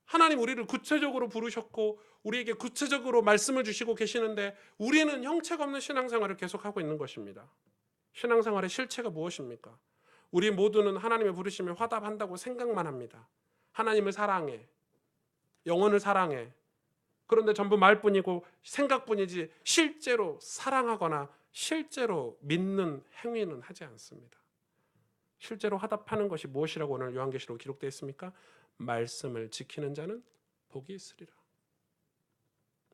하나님 우리를 구체적으로 부르셨고 우리에게 구체적으로 말씀을 주시고 계시는데 우리는 형체가 없는 신앙생활을 계속하고 있는 것입니다. 신앙생활의 실체가 무엇입니까? 우리 모두는 하나님의 부르심에 화답한다고 생각만 합니다. 하나님을 사랑해. 영혼을 사랑해. 그런데 전부 말뿐이고 생각뿐이지 실제로 사랑하거나 실제로 믿는 행위는 하지 않습니다. 실제로 화답하는 것이 무엇이라고 오늘 요한계시록 기록되어 있습니까? 말씀을 지키는 자는 복이 있으리라.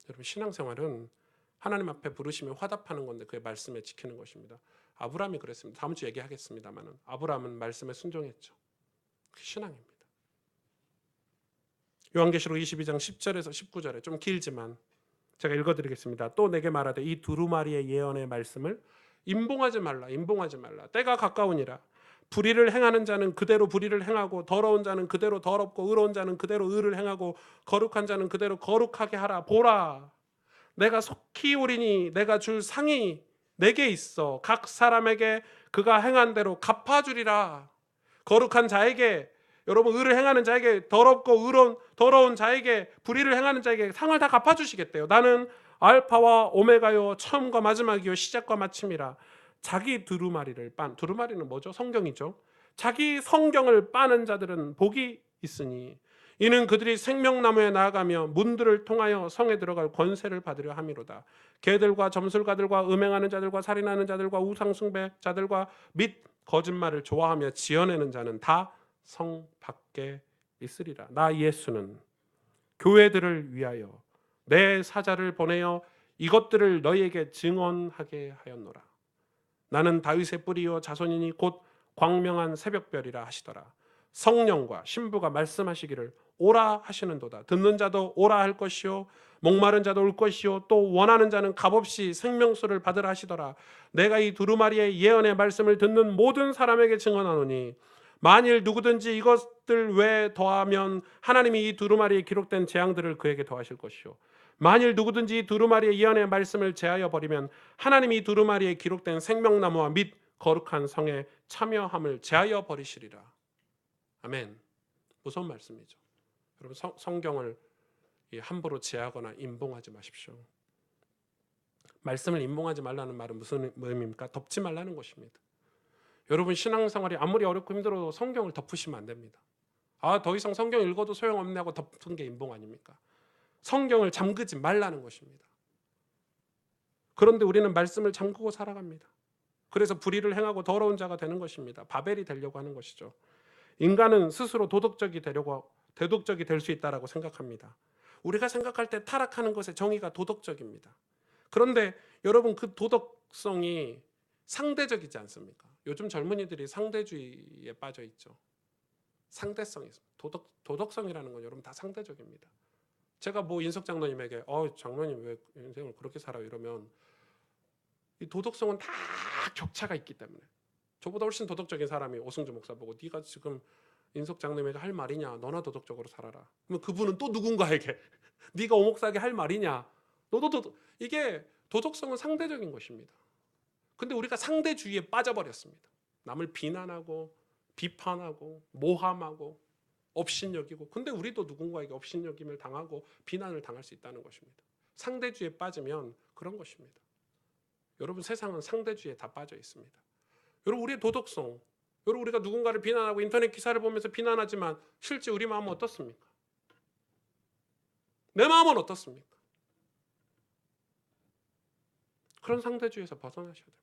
여러분, 신앙생활은 하나님 앞에 부르시면 화답하는 건데 그의 말씀에 지키는 것입니다. 아브라함이 그랬습니다. 다음 주 얘기하겠습니다만 아브라함은 말씀에 순종했죠. 그게 신앙입니다. 요한계시록 22장 10절에서 19절에 좀 길지만 제가 읽어드리겠습니다. 또 내게 말하되 이 두루마리의 예언의 말씀을 임봉하지 말라. 임봉하지 말라. 때가 가까우니라. 불의를 행하는 자는 그대로 불의를 행하고 더러운 자는 그대로 더럽고 의로운 자는 그대로 의를 행하고 거룩한 자는 그대로 거룩하게 하라. 보라, 내가 속히 오리니 내가 줄 상이 내게 있어 각 사람에게 그가 행한 대로 갚아주리라. 거룩한 자에게, 여러분 의를 행하는 자에게, 더럽고 더러운 자에게, 불의를 행하는 자에게 상을 다 갚아주시겠대요. 나는 알파와 오메가요, 처음과 마지막이요, 시작과 마침이라. 자기 두루마리를 빤, 두루마리는 뭐죠? 성경이죠. 자기 성경을 빠는 자들은 복이 있으니 이는 그들이 생명나무에 나아가며 문들을 통하여 성에 들어갈 권세를 받으려 함이로다. 개들과 점술가들과 음행하는 자들과 살인하는 자들과 우상숭배자들과 및 거짓말을 좋아하며 지어내는 자는 다 성 밖에 있으리라. 나 예수는 교회들을 위하여 내 사자를 보내어 이것들을 너희에게 증언하게 하였노라. 나는 다윗의 뿌리요 자손이니 곧 광명한 새벽별이라 하시더라. 성령과 신부가 말씀하시기를 오라 하시는도다. 듣는 자도 오라 할 것이요 목마른 자도 올 것이요 또 원하는 자는 값없이 생명수를 받으라 하시더라. 내가 이 두루마리의 예언의 말씀을 듣는 모든 사람에게 증언하노니 만일 누구든지 이것들 외에 더하면 하나님이 이 두루마리에 기록된 재앙들을 그에게 더하실 것이요 만일 누구든지 이 두루마리의 예언의 말씀을 제하여 버리면 하나님이 이 두루마리에 기록된 생명나무와 및 거룩한 성에 참여함을 제하여 버리시리라. 아멘. 무서운 말씀이죠. 여러분, 성경을 함부로 제하거나 임봉하지 마십시오. 말씀을 임봉하지 말라는 말은 무슨 의미입니까? 덮지 말라는 것입니다. 여러분, 신앙생활이 아무리 어렵고 힘들어도 성경을 덮으시면 안 됩니다. 더 이상 성경 읽어도 소용없네 하고 덮은 게 임봉 아닙니까? 성경을 잠그지 말라는 것입니다. 그런데 우리는 말씀을 잠그고 살아갑니다. 그래서 불의를 행하고 더러운 자가 되는 것입니다. 바벨이 되려고 하는 것이죠. 인간은 스스로 도덕적이 될 수 있다라고 생각합니다. 우리가 생각할 때 타락하는 것의 정의가 도덕적입니다. 그런데 여러분, 그 도덕성이 상대적이지 않습니까? 요즘 젊은이들이 상대주의에 빠져 있죠. 상대성이 있습니다. 도덕성이라는 건 여러분 다 상대적입니다. 제가 뭐 인석 장로님에게 장로님 왜 인생을 그렇게 살아요? 이러면 이 도덕성은 다 격차가 있기 때문에 저보다 훨씬 도덕적인 사람이 오승주 목사 보고 네가 지금 인석 장로님에게 할 말이냐? 너나 도덕적으로 살아라. 그러면 그분은 또 누군가에게 네가 오 목사에게 할 말이냐? 너도 이게 도덕성은 상대적인 것입니다. 근데 우리가 상대주의에 빠져버렸습니다. 남을 비난하고 비판하고 모함하고 업신여기고, 근데 우리도 누군가에게 업신여김을 당하고 비난을 당할 수 있다는 것입니다. 상대주의에 빠지면 그런 것입니다. 여러분, 세상은 상대주의에 다 빠져 있습니다. 여러분, 우리의 도덕성, 여러분, 우리가 누군가를 비난하고 인터넷 기사를 보면서 비난하지만 실제 우리 마음은 어떻습니까? 내 마음은 어떻습니까? 그런 상대주의에서 벗어나셔야 됩니다.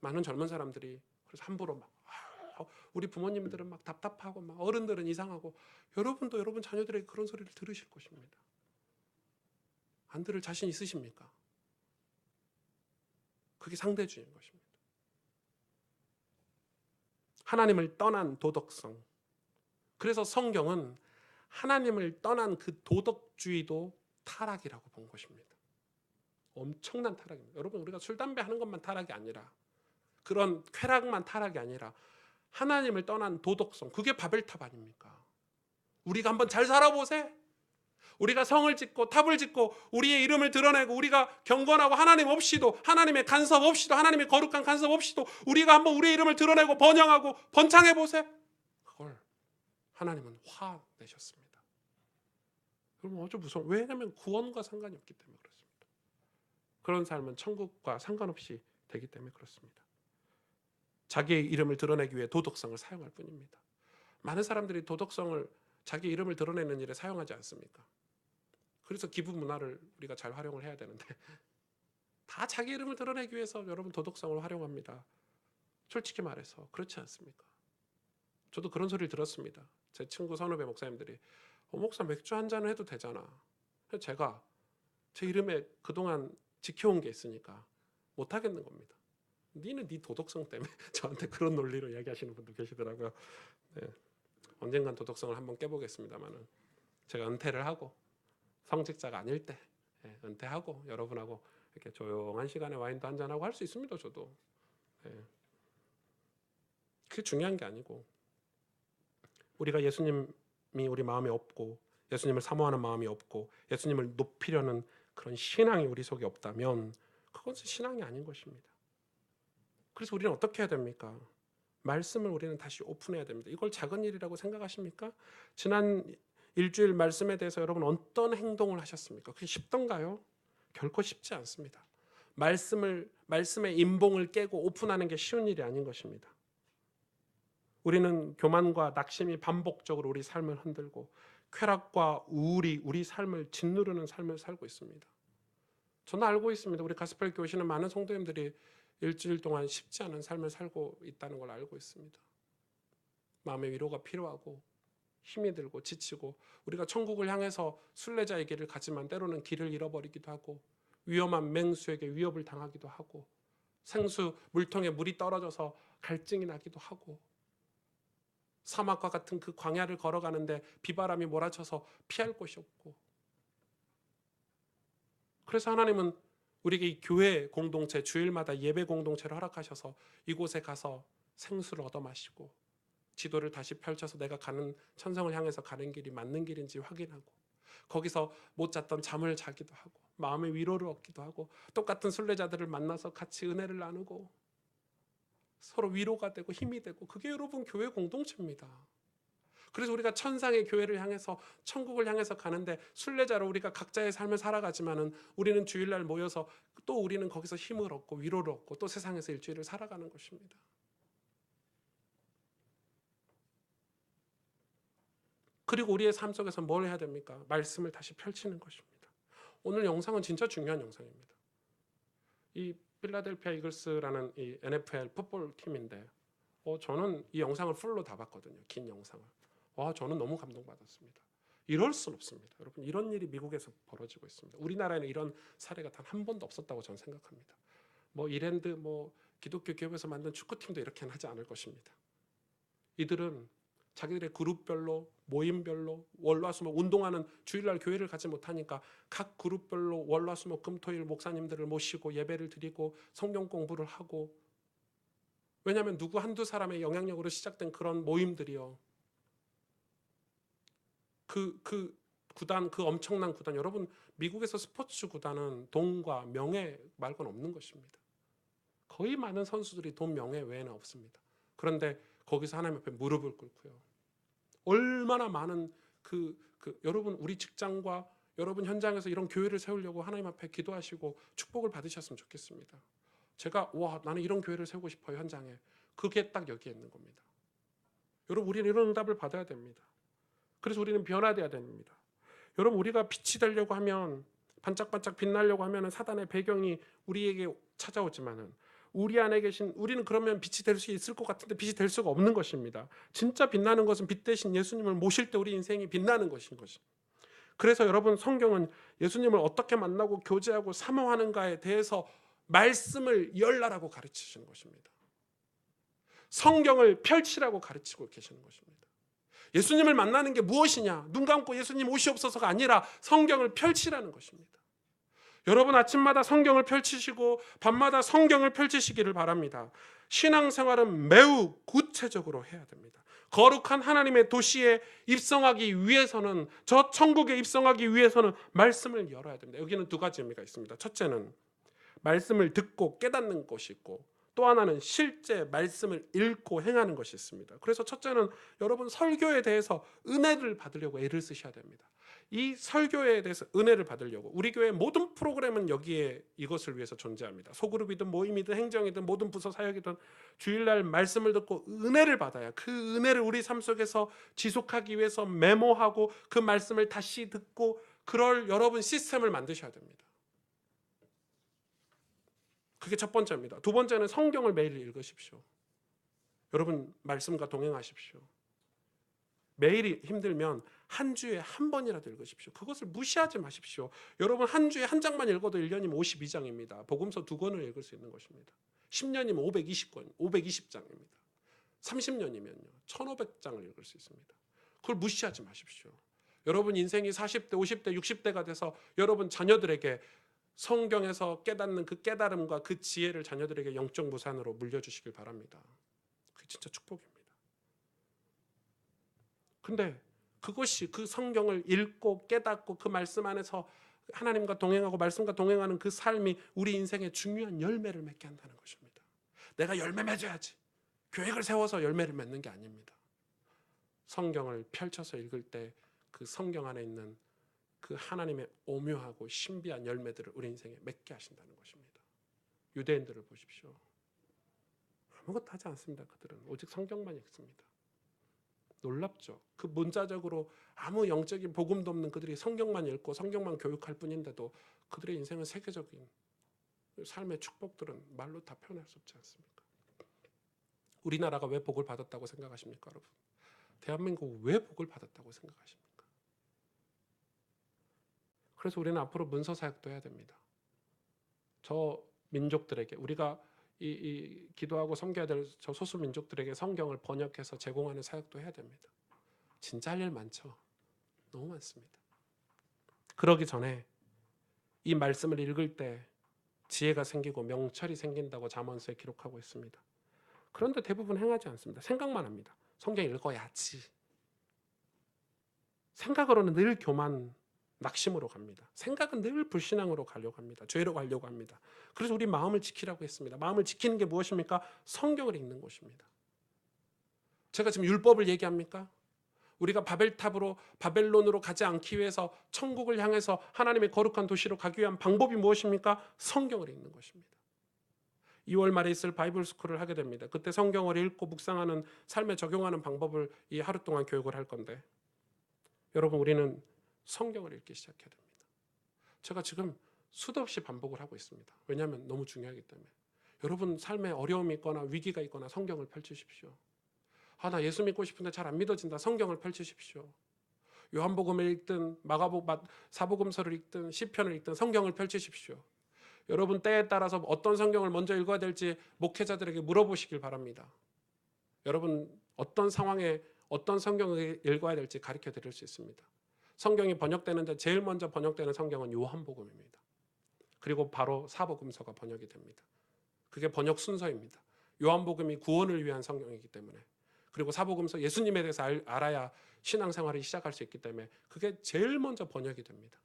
많은 젊은 사람들이 그래서 함부로 막 우리 부모님들은 막 답답하고 막 어른들은 이상하고, 여러분도 여러분 자녀들에게 그런 소리를 들으실 것입니다. 안 들을 자신 있으십니까? 그게 상대주의인 것입니다. 하나님을 떠난 도덕성. 그래서 성경은 하나님을 떠난 그 도덕주의도 타락이라고 본 것입니다. 엄청난 타락입니다. 여러분, 우리가 술, 담배 하는 것만 타락이 아니라, 그런 쾌락만 타락이 아니라 하나님을 떠난 도덕성, 그게 바벨탑 아닙니까? 우리가 한번 잘 살아보세. 우리가 성을 짓고 탑을 짓고 우리의 이름을 드러내고 우리가 경건하고 하나님 없이도, 하나님의 간섭 없이도, 하나님의 거룩한 간섭 없이도 우리가 한번 우리의 이름을 드러내고 번영하고 번창해보세. 그걸 하나님은 화내셨습니다. 여러분, 아주 무서워. 왜냐하면 구원과 상관이 없기 때문에 그렇습니다. 그런 삶은 천국과 상관없이 되기 때문에 그렇습니다. 자기의 이름을 드러내기 위해 도덕성을 사용할 뿐입니다. 많은 사람들이 도덕성을 자기 이름을 드러내는 일에 사용하지 않습니까? 그래서 기부 문화를 우리가 잘 활용을 해야 되는데 다 자기 이름을 드러내기 위해서 여러분 도덕성을 활용합니다. 솔직히 말해서 그렇지 않습니까? 저도 그런 소리를 들었습니다. 제 친구 선후배 목사님들이 목사 맥주 한 잔을 해도 되잖아. 제가 제 이름에 그동안 지켜온 게 있으니까 못 하겠는 겁니다. 니는 네 도덕성 때문에 저한테 그런 논리로 이야기하시는 분도 계시더라고요. 네. 언젠간 도덕성을 한번 깨보겠습니다만은 제가 은퇴를 하고 성직자가 아닐 때 은퇴하고 여러분하고 이렇게 조용한 시간에 와인도 한잔하고 할 수 있습니다. 저도. 그게 중요한 게 아니고 우리가 예수님이 우리 마음에 없고 예수님을 사모하는 마음이 없고 예수님을 높이려는 그런 신앙이 우리 속에 없다면 그것은 신앙이 아닌 것입니다. 그래서 우리는 어떻게 해야 됩니까? 말씀을 우리는 다시 오픈해야 됩니다. 이걸 작은 일이라고 생각하십니까? 지난 일주일 말씀에 대해서 여러분 어떤 행동을 하셨습니까? 그게 쉽던가요? 결코 쉽지 않습니다. 말씀의 인봉을 깨고 오픈하는 게 쉬운 일이 아닌 것입니다. 우리는 교만과 낙심이 반복적으로 우리 삶을 흔들고 쾌락과 우울이 우리 삶을 짓누르는 삶을 살고 있습니다. 저는 알고 있습니다. 우리 가스펠 교회 오시는 많은 성도님들이 일주일 동안 쉽지 않은 삶을 살고 있다는 걸 알고 있습니다. 마음의 위로가 필요하고 힘이 들고 지치고 우리가 천국을 향해서 순례자의 길을 가지만 때로는 길을 잃어버리기도 하고 위험한 맹수에게 위협을 당하기도 하고 생수 물통에 물이 떨어져서 갈증이 나기도 하고 사막과 같은 그 광야를 걸어가는데 비바람이 몰아쳐서 피할 곳이 없고 그래서 하나님은 우리에게 이 교회 공동체 주일마다 예배 공동체를 허락하셔서 이곳에 가서 생수를 얻어 마시고 지도를 다시 펼쳐서 내가 가는 천성을 향해서 가는 길이 맞는 길인지 확인하고 거기서 못 잤던 잠을 자기도 하고 마음의 위로를 얻기도 하고 똑같은 순례자들을 만나서 같이 은혜를 나누고 서로 위로가 되고 힘이 되고 그게 여러분 교회 공동체입니다. 그래서 우리가 천상의 교회를 향해서 천국을 향해서 가는데 순례자로 우리가 각자의 삶을 살아가지만은 우리는 주일날 모여서 또 우리는 거기서 힘을 얻고 위로를 얻고 또 세상에서 일주일을 살아가는 것입니다. 그리고 우리의 삶 속에서 뭘 해야 됩니까? 말씀을 다시 펼치는 것입니다. 오늘 영상은 진짜 중요한 영상입니다. 이 필라델피아 이글스라는 이 NFL 풋볼 팀인데 저는 이 영상을 풀로 다 봤거든요. 긴 영상을. 저는 너무 감동받았습니다. 이럴 순 없습니다. 여러분 이런 일이 미국에서 벌어지고 있습니다. 우리나라에는 이런 사례가 단 한 번도 없었다고 저는 생각합니다. 이랜드 기독교 기업에서 만든 축구팀도 이렇게는 하지 않을 것입니다. 이들은 자기들의 그룹별로 모임별로 월화수목 운동하는 주일날 교회를 가지 못하니까 각 그룹별로 월화수목 금토일 목사님들을 모시고 예배를 드리고 성경 공부를 하고 왜냐하면 누구 한두 사람의 영향력으로 시작된 그런 모임들이요. 그 구단, 그 엄청난 구단 여러분 미국에서 스포츠 구단은 돈과 명예 말고는 없는 것입니다. 거의 많은 선수들이 돈, 명예 외에는 없습니다. 그런데 거기서 하나님 앞에 무릎을 꿇고요. 얼마나 많은 여러분 우리 직장과 여러분 현장에서 이런 교회를 세우려고 하나님 앞에 기도하시고 축복을 받으셨으면 좋겠습니다. 제가 나는 이런 교회를 세우고 싶어요 현장에. 그게 딱 여기에 있는 겁니다. 여러분 우리는 이런 응답을 받아야 됩니다. 그래서 우리는 변화돼야 됩니다. 여러분 우리가 빛이 되려고 하면 반짝반짝 빛나려고 하면 사단의 배경이 우리에게 찾아오지만은 우리 안에 계신 우리는 그러면 빛이 될 수 있을 것 같은데 빛이 될 수가 없는 것입니다. 진짜 빛나는 것은 빛 대신 예수님을 모실 때 우리 인생이 빛나는 것인 것이. 그래서 여러분 성경은 예수님을 어떻게 만나고 교제하고 사모하는가에 대해서 말씀을 열라라고 가르치시는 것입니다. 성경을 펼치라고 가르치고 계시는 것입니다. 예수님을 만나는 게 무엇이냐? 눈 감고 예수님 오시옵소서가 아니라 성경을 펼치라는 것입니다. 여러분 아침마다 성경을 펼치시고 밤마다 성경을 펼치시기를 바랍니다. 신앙생활은 매우 구체적으로 해야 됩니다. 거룩한 하나님의 도시에 입성하기 위해서는 저 천국에 입성하기 위해서는 말씀을 열어야 됩니다. 여기는 두 가지 의미가 있습니다. 첫째는 말씀을 듣고 깨닫는 것이 있고 또 하나는 실제 말씀을 읽고 행하는 것이 있습니다. 그래서 첫째는 여러분 설교에 대해서 은혜를 받으려고 애를 쓰셔야 됩니다. 이 설교에 대해서 은혜를 받으려고 우리 교회 모든 프로그램은 여기에 이것을 위해서 존재합니다. 소그룹이든 모임이든 행정이든 모든 부서 사역이든 주일날 말씀을 듣고 은혜를 받아야 그 은혜를 우리 삶 속에서 지속하기 위해서 메모하고 그 말씀을 다시 듣고 그럴 여러분 시스템을 만드셔야 됩니다. 그게 첫 번째입니다. 두 번째는 성경을 매일 읽으십시오. 여러분 말씀과 동행하십시오. 매일이 힘들면 한 주에 한 번이라도 읽으십시오. 그것을 무시하지 마십시오. 여러분 한 주에 한 장만 읽어도 1년이면 52장입니다. 복음서 2권을 읽을 수 있는 것입니다. 10년이면 520권, 520장입니다. 30년이면요. 1500장을 읽을 수 있습니다. 그걸 무시하지 마십시오. 여러분 인생이 40대, 50대, 60대가 돼서 여러분 자녀들에게 성경에서 깨닫는 그 깨달음과 그 지혜를 자녀들에게 영적 무산으로 물려주시길 바랍니다. 그게 진짜 축복입니다. 근데 그것이 그 성경을 읽고 깨닫고 그 말씀 안에서 하나님과 동행하고 말씀과 동행하는 그 삶이 우리 인생의 중요한 열매를 맺게 한다는 것입니다. 내가 열매 맺어야지. 계획을 세워서 열매를 맺는 게 아닙니다. 성경을 펼쳐서 읽을 때 그 성경 안에 있는 그 하나님의 오묘하고 신비한 열매들을 우리 인생에 맺게 하신다는 것입니다. 유대인들을 보십시오. 아무것도 하지 않습니다. 그들은 오직 성경만 읽습니다. 놀랍죠. 그 문자적으로 아무 영적인 복음도 없는 그들이 성경만 읽고 성경만 교육할 뿐인데도 그들의 인생은 세계적인 삶의 축복들은 말로 다 표현할 수 없지 않습니까? 우리나라가 왜 복을 받았다고 생각하십니까, 여러분? 대한민국은 왜 복을 받았다고 생각하십니까? 그래서 우리는 앞으로 문서 사역도 해야 됩니다. 저 민족들에게 우리가 이 기도하고 섬겨야 될 저 소수 민족들에게 성경을 번역해서 제공하는 사역도 해야 됩니다. 진짜 할 일 많죠. 너무 많습니다. 그러기 전에 이 말씀을 읽을 때 지혜가 생기고 명철이 생긴다고 잠언서에 기록하고 있습니다. 그런데 대부분 행하지 않습니다. 생각만 합니다. 성경 읽어야지. 생각으로는 늘 교만, 낙심으로 갑니다. 생각은 늘 불신앙으로 가려고 합니다. 죄로 가려고 합니다. 그래서 우리 마음을 지키라고 했습니다. 마음을 지키는 게 무엇입니까? 성경을 읽는 것입니다. 제가 지금 율법을 얘기합니까? 우리가 바벨탑으로 바벨론으로 가지 않기 위해서 천국을 향해서 하나님의 거룩한 도시로 가기 위한 방법이 무엇입니까? 성경을 읽는 것입니다. 2월 말에 있을 바이블 스쿨을 하게 됩니다. 그때 성경을 읽고 묵상하는 삶에 적용하는 방법을 이 하루 동안 교육을 할 건데 여러분 우리는 성경을 읽기 시작해야 됩니다. 제가 지금 수도 없이 반복을 하고 있습니다. 왜냐하면 너무 중요하기 때문에. 여러분 삶에 어려움이 있거나 위기가 있거나 성경을 펼치십시오. 나 예수 믿고 싶은데 잘 안 믿어진다. 성경을 펼치십시오. 요한복음을 읽든 사복음서를 읽든 시편을 읽든 성경을 펼치십시오. 여러분 때에 따라서 어떤 성경을 먼저 읽어야 될지 목회자들에게 물어보시길 바랍니다. 여러분 어떤 상황에 어떤 성경을 읽어야 될지 가르쳐 드릴 수 있습니다. 성경이 번역되는데 제일 먼저 번역되는 성경은 요한복음입니다. 그리고 바로 사복음서가 번역이 됩니다. 그게 번역 순서입니다. 요한복음이 구원을 위한 성경이기 때문에 그리고 사복음서 예수님에 대해서 알아야 신앙생활을 시작할 수 있기 때문에 그게 제일 먼저 번역이 됩니다.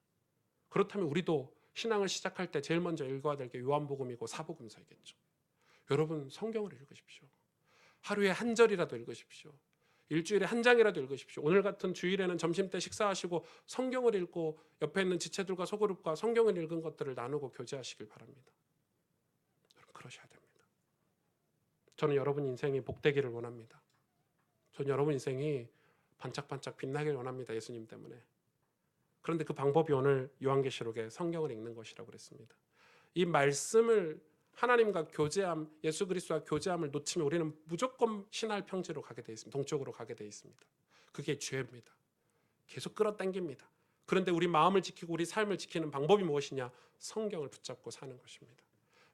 그렇다면 우리도 신앙을 시작할 때 제일 먼저 읽어야 될 게 요한복음이고 사복음서이겠죠. 여러분 성경을 읽으십시오. 하루에 한 절이라도 읽으십시오. 일주일에 한 장이라도 읽으십시오. 오늘 같은 주일에는 점심때 식사하시고 성경을 읽고 옆에 있는 지체들과 소그룹과 성경을 읽은 것들을 나누고 교제하시길 바랍니다. 여러분 그러셔야 됩니다. 저는 여러분 인생이 복되기를 원합니다. 저는 여러분 인생이 반짝반짝 빛나길 원합니다. 예수님 때문에. 그런데 그 방법이 오늘 요한계시록에 성경을 읽는 것이라고 그랬습니다. 이 말씀을 하나님과 교제함, 예수 그리스도와 교제함을 놓치면 우리는 무조건 신할 평지로 가게 돼 있습니다. 동쪽으로 가게 돼 있습니다. 그게 죄입니다. 계속 끌어당깁니다. 그런데 우리 마음을 지키고 우리 삶을 지키는 방법이 무엇이냐? 성경을 붙잡고 사는 것입니다.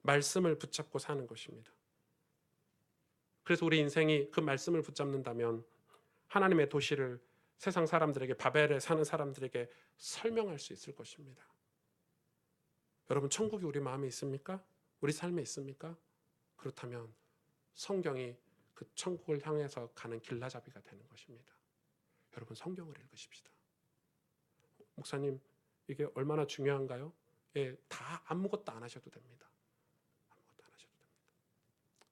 말씀을 붙잡고 사는 것입니다. 그래서 우리 인생이 그 말씀을 붙잡는다면 하나님의 도시를 세상 사람들에게 바벨에 사는 사람들에게 설명할 수 있을 것입니다. 여러분 천국이 우리 마음에 있습니까? 우리 삶에 있습니까? 그렇다면 성경이 그 천국을 향해서 가는 길라잡이가 되는 것입니다. 여러분 성경을 읽으십시다. 목사님 이게 얼마나 중요한가요? 예, 다 아무것도 안 하셔도 됩니다. 아무것도 안 하셔도 됩니다.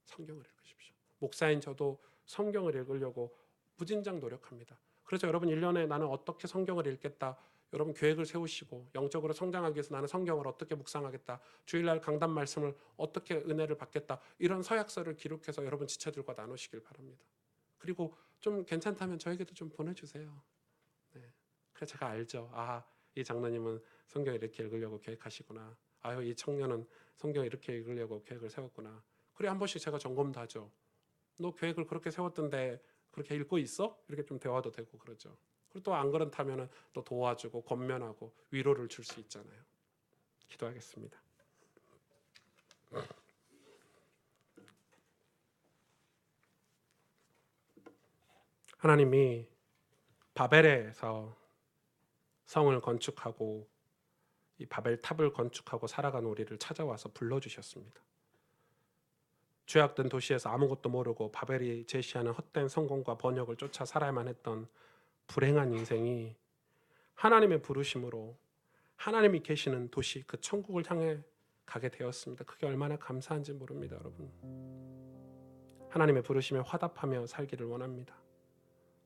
성경을 읽으십시오. 목사인 저도 성경을 읽으려고 무진장 노력합니다. 그래서 여러분 1년에 나는 어떻게 성경을 읽겠다. 여러분 계획을 세우시고 영적으로 성장하기 위해서 나는 성경을 어떻게 묵상하겠다. 주일날 강단 말씀을 어떻게 은혜를 받겠다. 이런 서약서를 기록해서 여러분 지체들과 나누시길 바랍니다. 그리고 좀 괜찮다면 저에게도 좀 보내주세요. 네. 그래서 제가 알죠. 이 장로님은 성경 이렇게 읽으려고 계획하시구나. 이 청년은 성경 이렇게 읽으려고 계획을 세웠구나. 그래 한 번씩 제가 점검도 하죠. 너 계획을 그렇게 세웠던데 그렇게 읽고 있어? 이렇게 좀 대화도 되고 그러죠. 그리고 또 안 그렇다면 또 도와주고 권면하고 위로를 줄 수 있잖아요. 기도하겠습니다. 하나님이 바벨에서 성을 건축하고 이 바벨 탑을 건축하고 살아간 우리를 찾아와서 불러주셨습니다. 죄악된 도시에서 아무것도 모르고 바벨이 제시하는 헛된 성공과 번역을 쫓아 살아야만 했던 불행한 인생이 하나님의 부르심으로 하나님이 계시는 도시 그 천국을 향해 가게 되었습니다. 그게 얼마나 감사한지 모릅니다, 여러분. 하나님의 부르심에 화답하며 살기를 원합니다.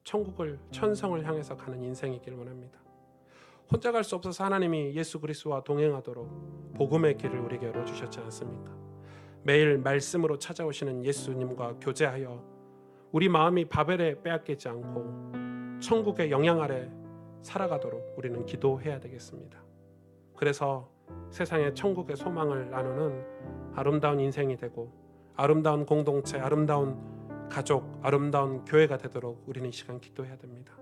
천국을, 천성을 향해서 가는 인생이길 원합니다. 혼자 갈 수 없어서 하나님이 예수 그리스도와 동행하도록 복음의 길을 우리에게 열어주셨지 않습니까? 매일 말씀으로 찾아오시는 예수님과 교제하여 우리 마음이 바벨에 빼앗기지 않고 천국의 영향 아래 살아가도록 우리는 기도해야 되겠습니다. 그래서 세상의 천국의 소망을 나누는 아름다운 인생이 되고 아름다운 공동체, 아름다운 가족, 아름다운 교회가 되도록 우리는 이 시간 기도해야 됩니다.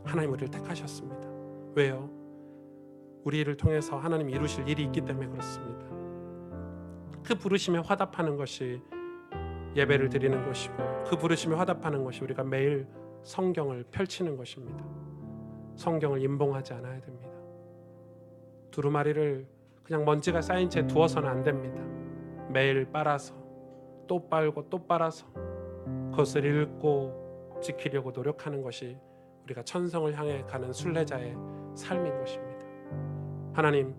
하나님 우리를 택하셨습니다. 왜요? 우리를 통해서 하나님이 이루실 일이 있기 때문에 그렇습니다. 그 부르심에 화답하는 것이 예배를 드리는 것이고 그 부르심에 화답하는 것이 우리가 매일 성경을 펼치는 것입니다. 성경을 임봉하지 않아야 됩니다. 두루마리를 그냥 먼지가 쌓인 채 두어서는 안 됩니다. 매일 빨아서 또 빨고 또 빨아서 그것을 읽고 지키려고 노력하는 것이 우리가 천성을 향해 가는 순례자의 삶인 것입니다. 하나님,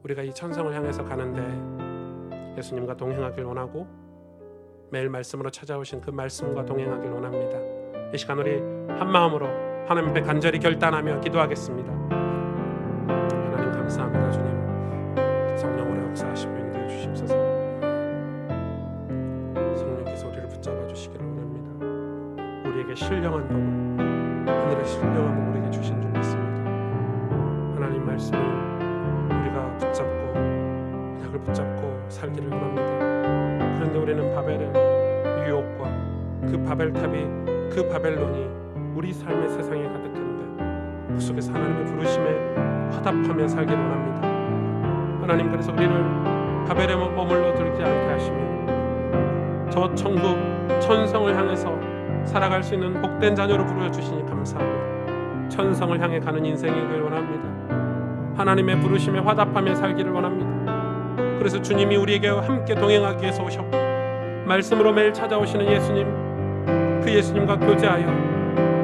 우리가 이 천성을 향해서 가는데 예수님과 동행하길 원하고 매일 말씀으로 찾아오신 그 말씀과 동행하길 원합니다. 이 시간 우리 한 마음으로 하나님 앞에 간절히 결단하며 기도하겠습니다. 하나님 감사합니다. 주님, 성령으로 역사하시고 인도해 주십소서. 성령께서 우리를 붙잡아 주시기를 원합니다. 우리에게 신령한 복을, 하늘의 신령한 복을 우리에게 주신 줄 믿습니다. 하나님 말씀을 우리가 붙잡고 약을 붙잡고 살기를 원합니다. 그런데 우리는 바벨의 유혹과 그 바벨탑이, 그 바벨론이 우리 삶의 세상에 가득한데 그 속에서 하나님의 부르심에 화답하며 살기를 원합니다. 하나님, 그래서 우리를 바벨에 머물러 들지 않게 하시며 저 천국 천성을 향해서 살아갈 수 있는 복된 자녀로 부르주시니 감사합니다. 천성을 향해 가는 인생이길 원합니다. 하나님의 부르심에 화답하며 살기를 원합니다. 그래서 주님이 우리에게 함께 동행하기 위해서 오셨고 말씀으로 매일 찾아오시는 예수님, 그 예수님과 교제하여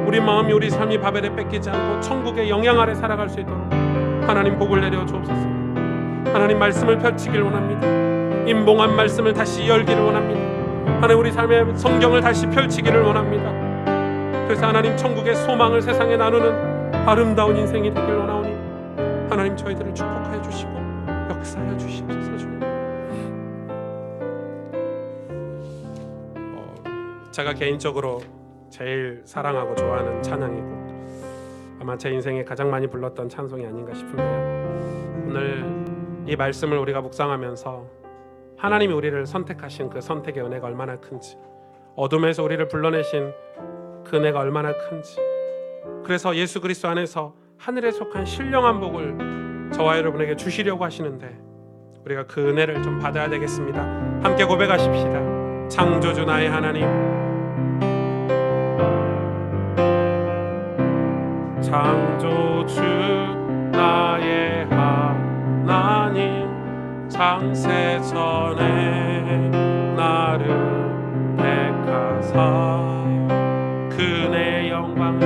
우리 마음이, 우리 삶이 바벨에 뺏기지 않고 천국의 영향 아래 살아갈 수 있도록 하나님 복을 내려 주옵소서. 하나님 말씀을 펼치길 원합니다. 임봉한 말씀을 다시 열기를 원합니다. 하나님 우리 삶의 성경을 다시 펼치기를 원합니다. 그래서 하나님 천국의 소망을 세상에 나누는 아름다운 인생이 되길 원하오니 하나님 저희들을 축복하여 주시고 역사하여 주시옵소서. 주님, 제가 개인적으로 제일 사랑하고 좋아하는 찬양이고 아마 제 인생에 가장 많이 불렀던 찬송이 아닌가 싶은데요. 오늘 이 말씀을 우리가 묵상하면서 하나님이 우리를 선택하신 그 선택의 은혜가 얼마나 큰지, 어둠에서 우리를 불러내신 그 은혜가 얼마나 큰지, 그래서 예수 그리스도 안에서 하늘에 속한 신령한 복을 저와 여러분에게 주시려고 하시는데 우리가 그 은혜를 좀 받아야 되겠습니다. 함께 고백하십시다. 창조주 나의 하나님, 창조주 나의 하나님, 창세 전에 나를 택하사 그네 영광을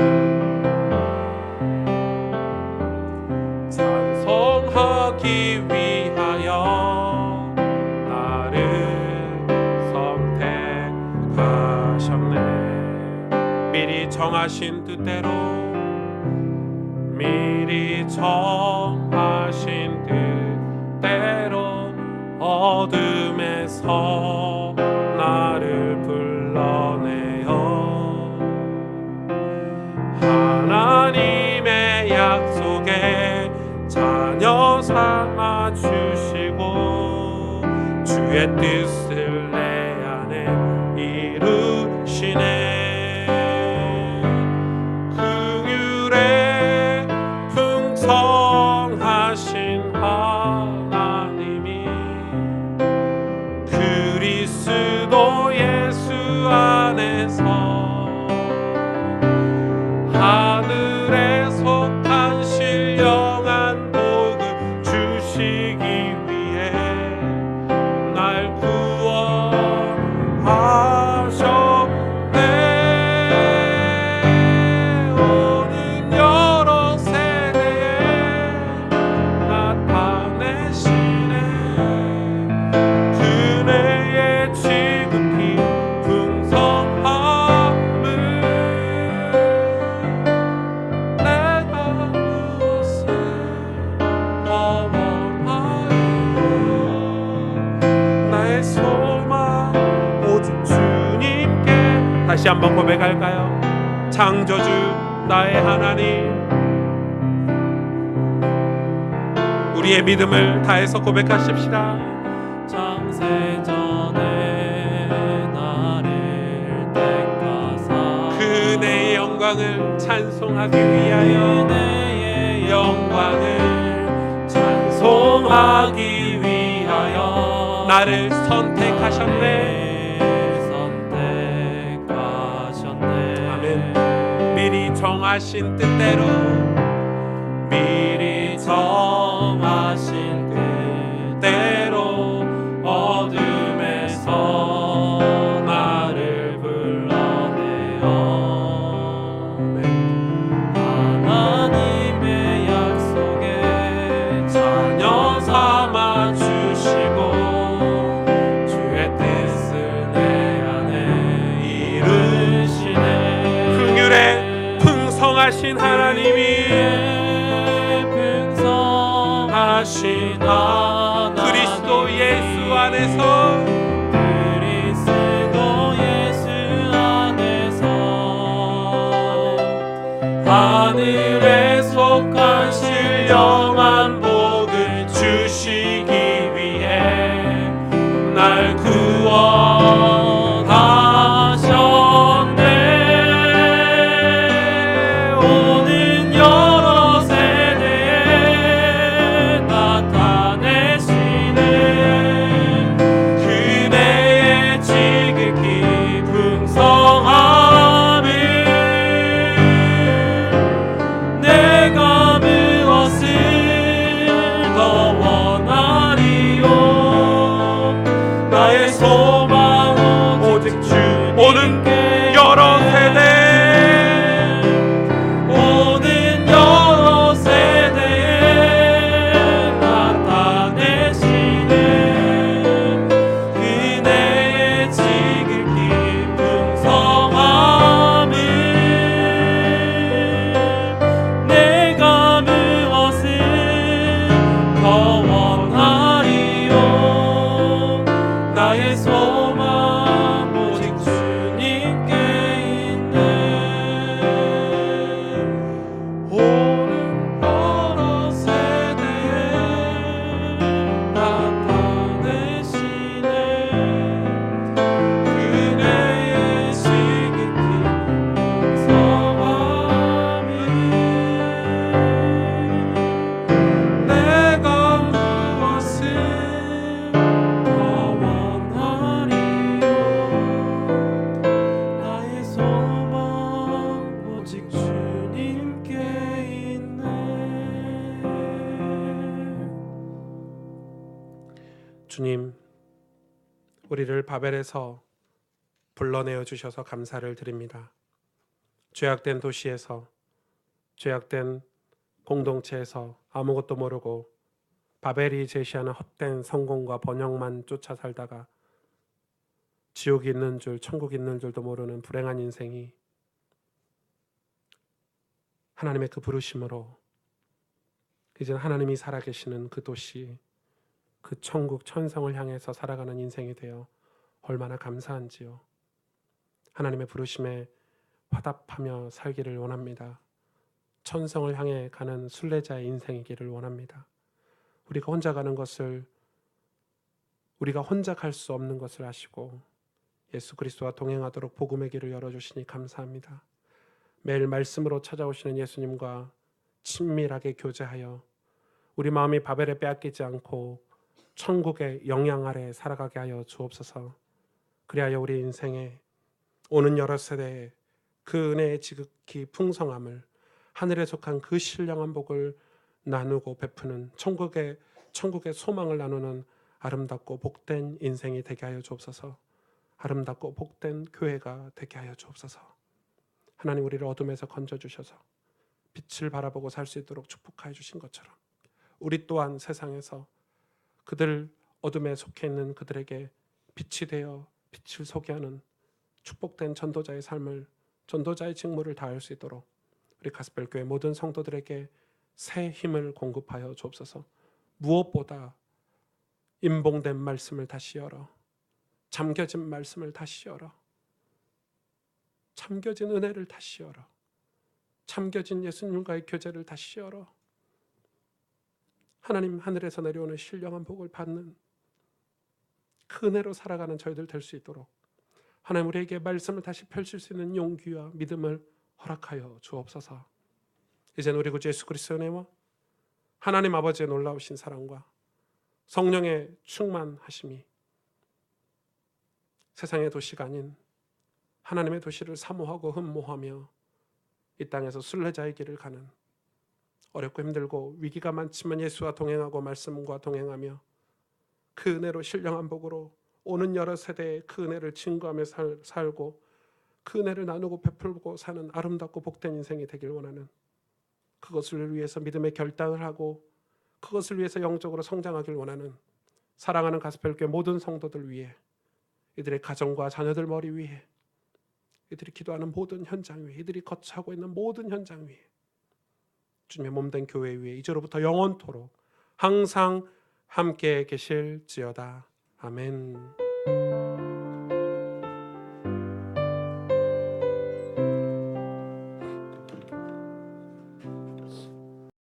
찬송하기 위하여 나를 선택하셨네. 미리 정하신 뜻대로, 미리 정하신 뜻대로 어둠에서 나를 불러내어 하나님의 약속에 자녀 삼아 주시고 주의 뜻을 내 안에 이루 안에서 하늘에 속한 신령한 복을 주시기 위해 날 구원하셨네. 오는 여러 세대에 나타내시네. 그네의 지극히 풍성함을 내가 무엇을 더 원하리요. 나의 소망 오직 주님께. 다시 한번 고백할까요? 창조주 나의 하나님, 우리의 믿음을 다해서 고백하십시다. 창세전에 나를 택하사 그네의 영광을 찬송하기 위하여 그네의 영광을 찬송하기 위하여 나를 선택하셨네. 선택하셨네. 아멘. 미리 정하신 뜻대로 미리 정하신 그대로 어둠에서 나를 불러내어 하나님의 약속에 자녀 삼아 주시고 주의 뜻을 내 안에 이루시네. 긍휼에 풍성하신 하나님이 하신 하나님 그리스도 예수 안에서 그리스도 예수 안에서 하늘에 속한 신령한 복을 주시기 위해 날 구원하셨네. 오는 여러 세대에 나타내시네. 그네의 지극히 풍성함을 내가 무엇을 더 원하리요. 나의 소망 오직 오는 여러 세대 오는 여러 세대에 나타내시네. 그네의 지극히 풍성함을 내가 무엇을 더 원하리요. 나의 소망 오직 주님께 있네. 오는 여러 세대에 나타내시네. 그네의 지극히 풍성함을 내가 무엇을 더 원하리요. 나의 소망 오직 주님께 있네. 주님, 우리를 바벨에서 불러내어 주셔서 감사를 드립니다. 죄악된 도시에서, 죄악된 공동체에서 아무것도 모르고 바벨이 제시하는 헛된 성공과 번영만 쫓아 살다가 지옥이 있는 줄, 천국이 있는 줄도 모르는 불행한 인생이 하나님의 그 부르심으로 이제 하나님이 살아계시는 그 도시, 그 천국 천성을 향해서 살아가는 인생이 되어 얼마나 감사한지요. 하나님의 부르심에 화답하며 살기를 원합니다. 천성을 향해 가는 순례자의 인생이기를 원합니다. 우리가 혼자 가는 것을, 우리가 혼자 갈 수 없는 것을 아시고 예수 그리스도와 동행하도록 복음의 길을 열어주시니 감사합니다. 매일 말씀으로 찾아오시는 예수님과 친밀하게 교제하여 우리 마음이 바벨에 빼앗기지 않고 천국의 영향 아래 살아가게 하여 주옵소서. 그리하여 우리 인생에 오는 여러 세대에 그 은혜의 지극히 풍성함을, 하늘에 속한 그 신령한 복을 나누고 베푸는 천국의 소망을 나누는 아름답고 복된 인생이 되게 하여 주옵소서. 아름답고 복된 교회가 되게 하여 주옵소서. 하나님, 우리를 어둠에서 건져주셔서 빛을 바라보고 살 수 있도록 축복하여 주신 것처럼 우리 또한 세상에서 그들 어둠에 속해 있는 그들에게 빛이 되어 빛을 소개하는 축복된 전도자의 삶을, 전도자의 직무를 다할 수 있도록 우리 가스펠교회 모든 성도들에게 새 힘을 공급하여 주옵소서. 무엇보다 임봉된 말씀을 다시 열어, 잠겨진 말씀을 다시 열어, 잠겨진 은혜를 다시 열어, 잠겨진 예수님과의 교제를 다시 열어, 하나님 하늘에서 내려오는 신령한 복을 받는 그 은혜로 살아가는 저희들 될 수 있도록 하나님, 우리에게 말씀을 다시 펼칠 수 있는 용기와 믿음을 허락하여 주옵소서. 이제는 우리 구주 예수 그리스도의 은혜와 하나님 아버지의 놀라우신 사랑과 성령의 충만하심이 세상의 도시가 아닌 하나님의 도시를 사모하고 흠모하며 이 땅에서 순례자의 길을 가는, 어렵고 힘들고 위기가 많지만 예수와 동행하고 말씀과 동행하며 그 은혜로 신령한 복으로 오는 여러 세대에 그 은혜를 증거하며 살고 그 은혜를 나누고 베풀고 사는 아름답고 복된 인생이 되길 원하는, 그것을 위해서 믿음의 결단을 하고 그것을 위해서 영적으로 성장하길 원하는 사랑하는 가스펠교회 모든 성도들 위해, 이들의 가정과 자녀들 머리 위에, 이들이 기도하는 모든 현장 위에, 이들이 거처하고 있는 모든 현장 위에, 주님의 몸된 교회 위에 이제로부터 영원토록 항상 함께 계실지어다. 아멘.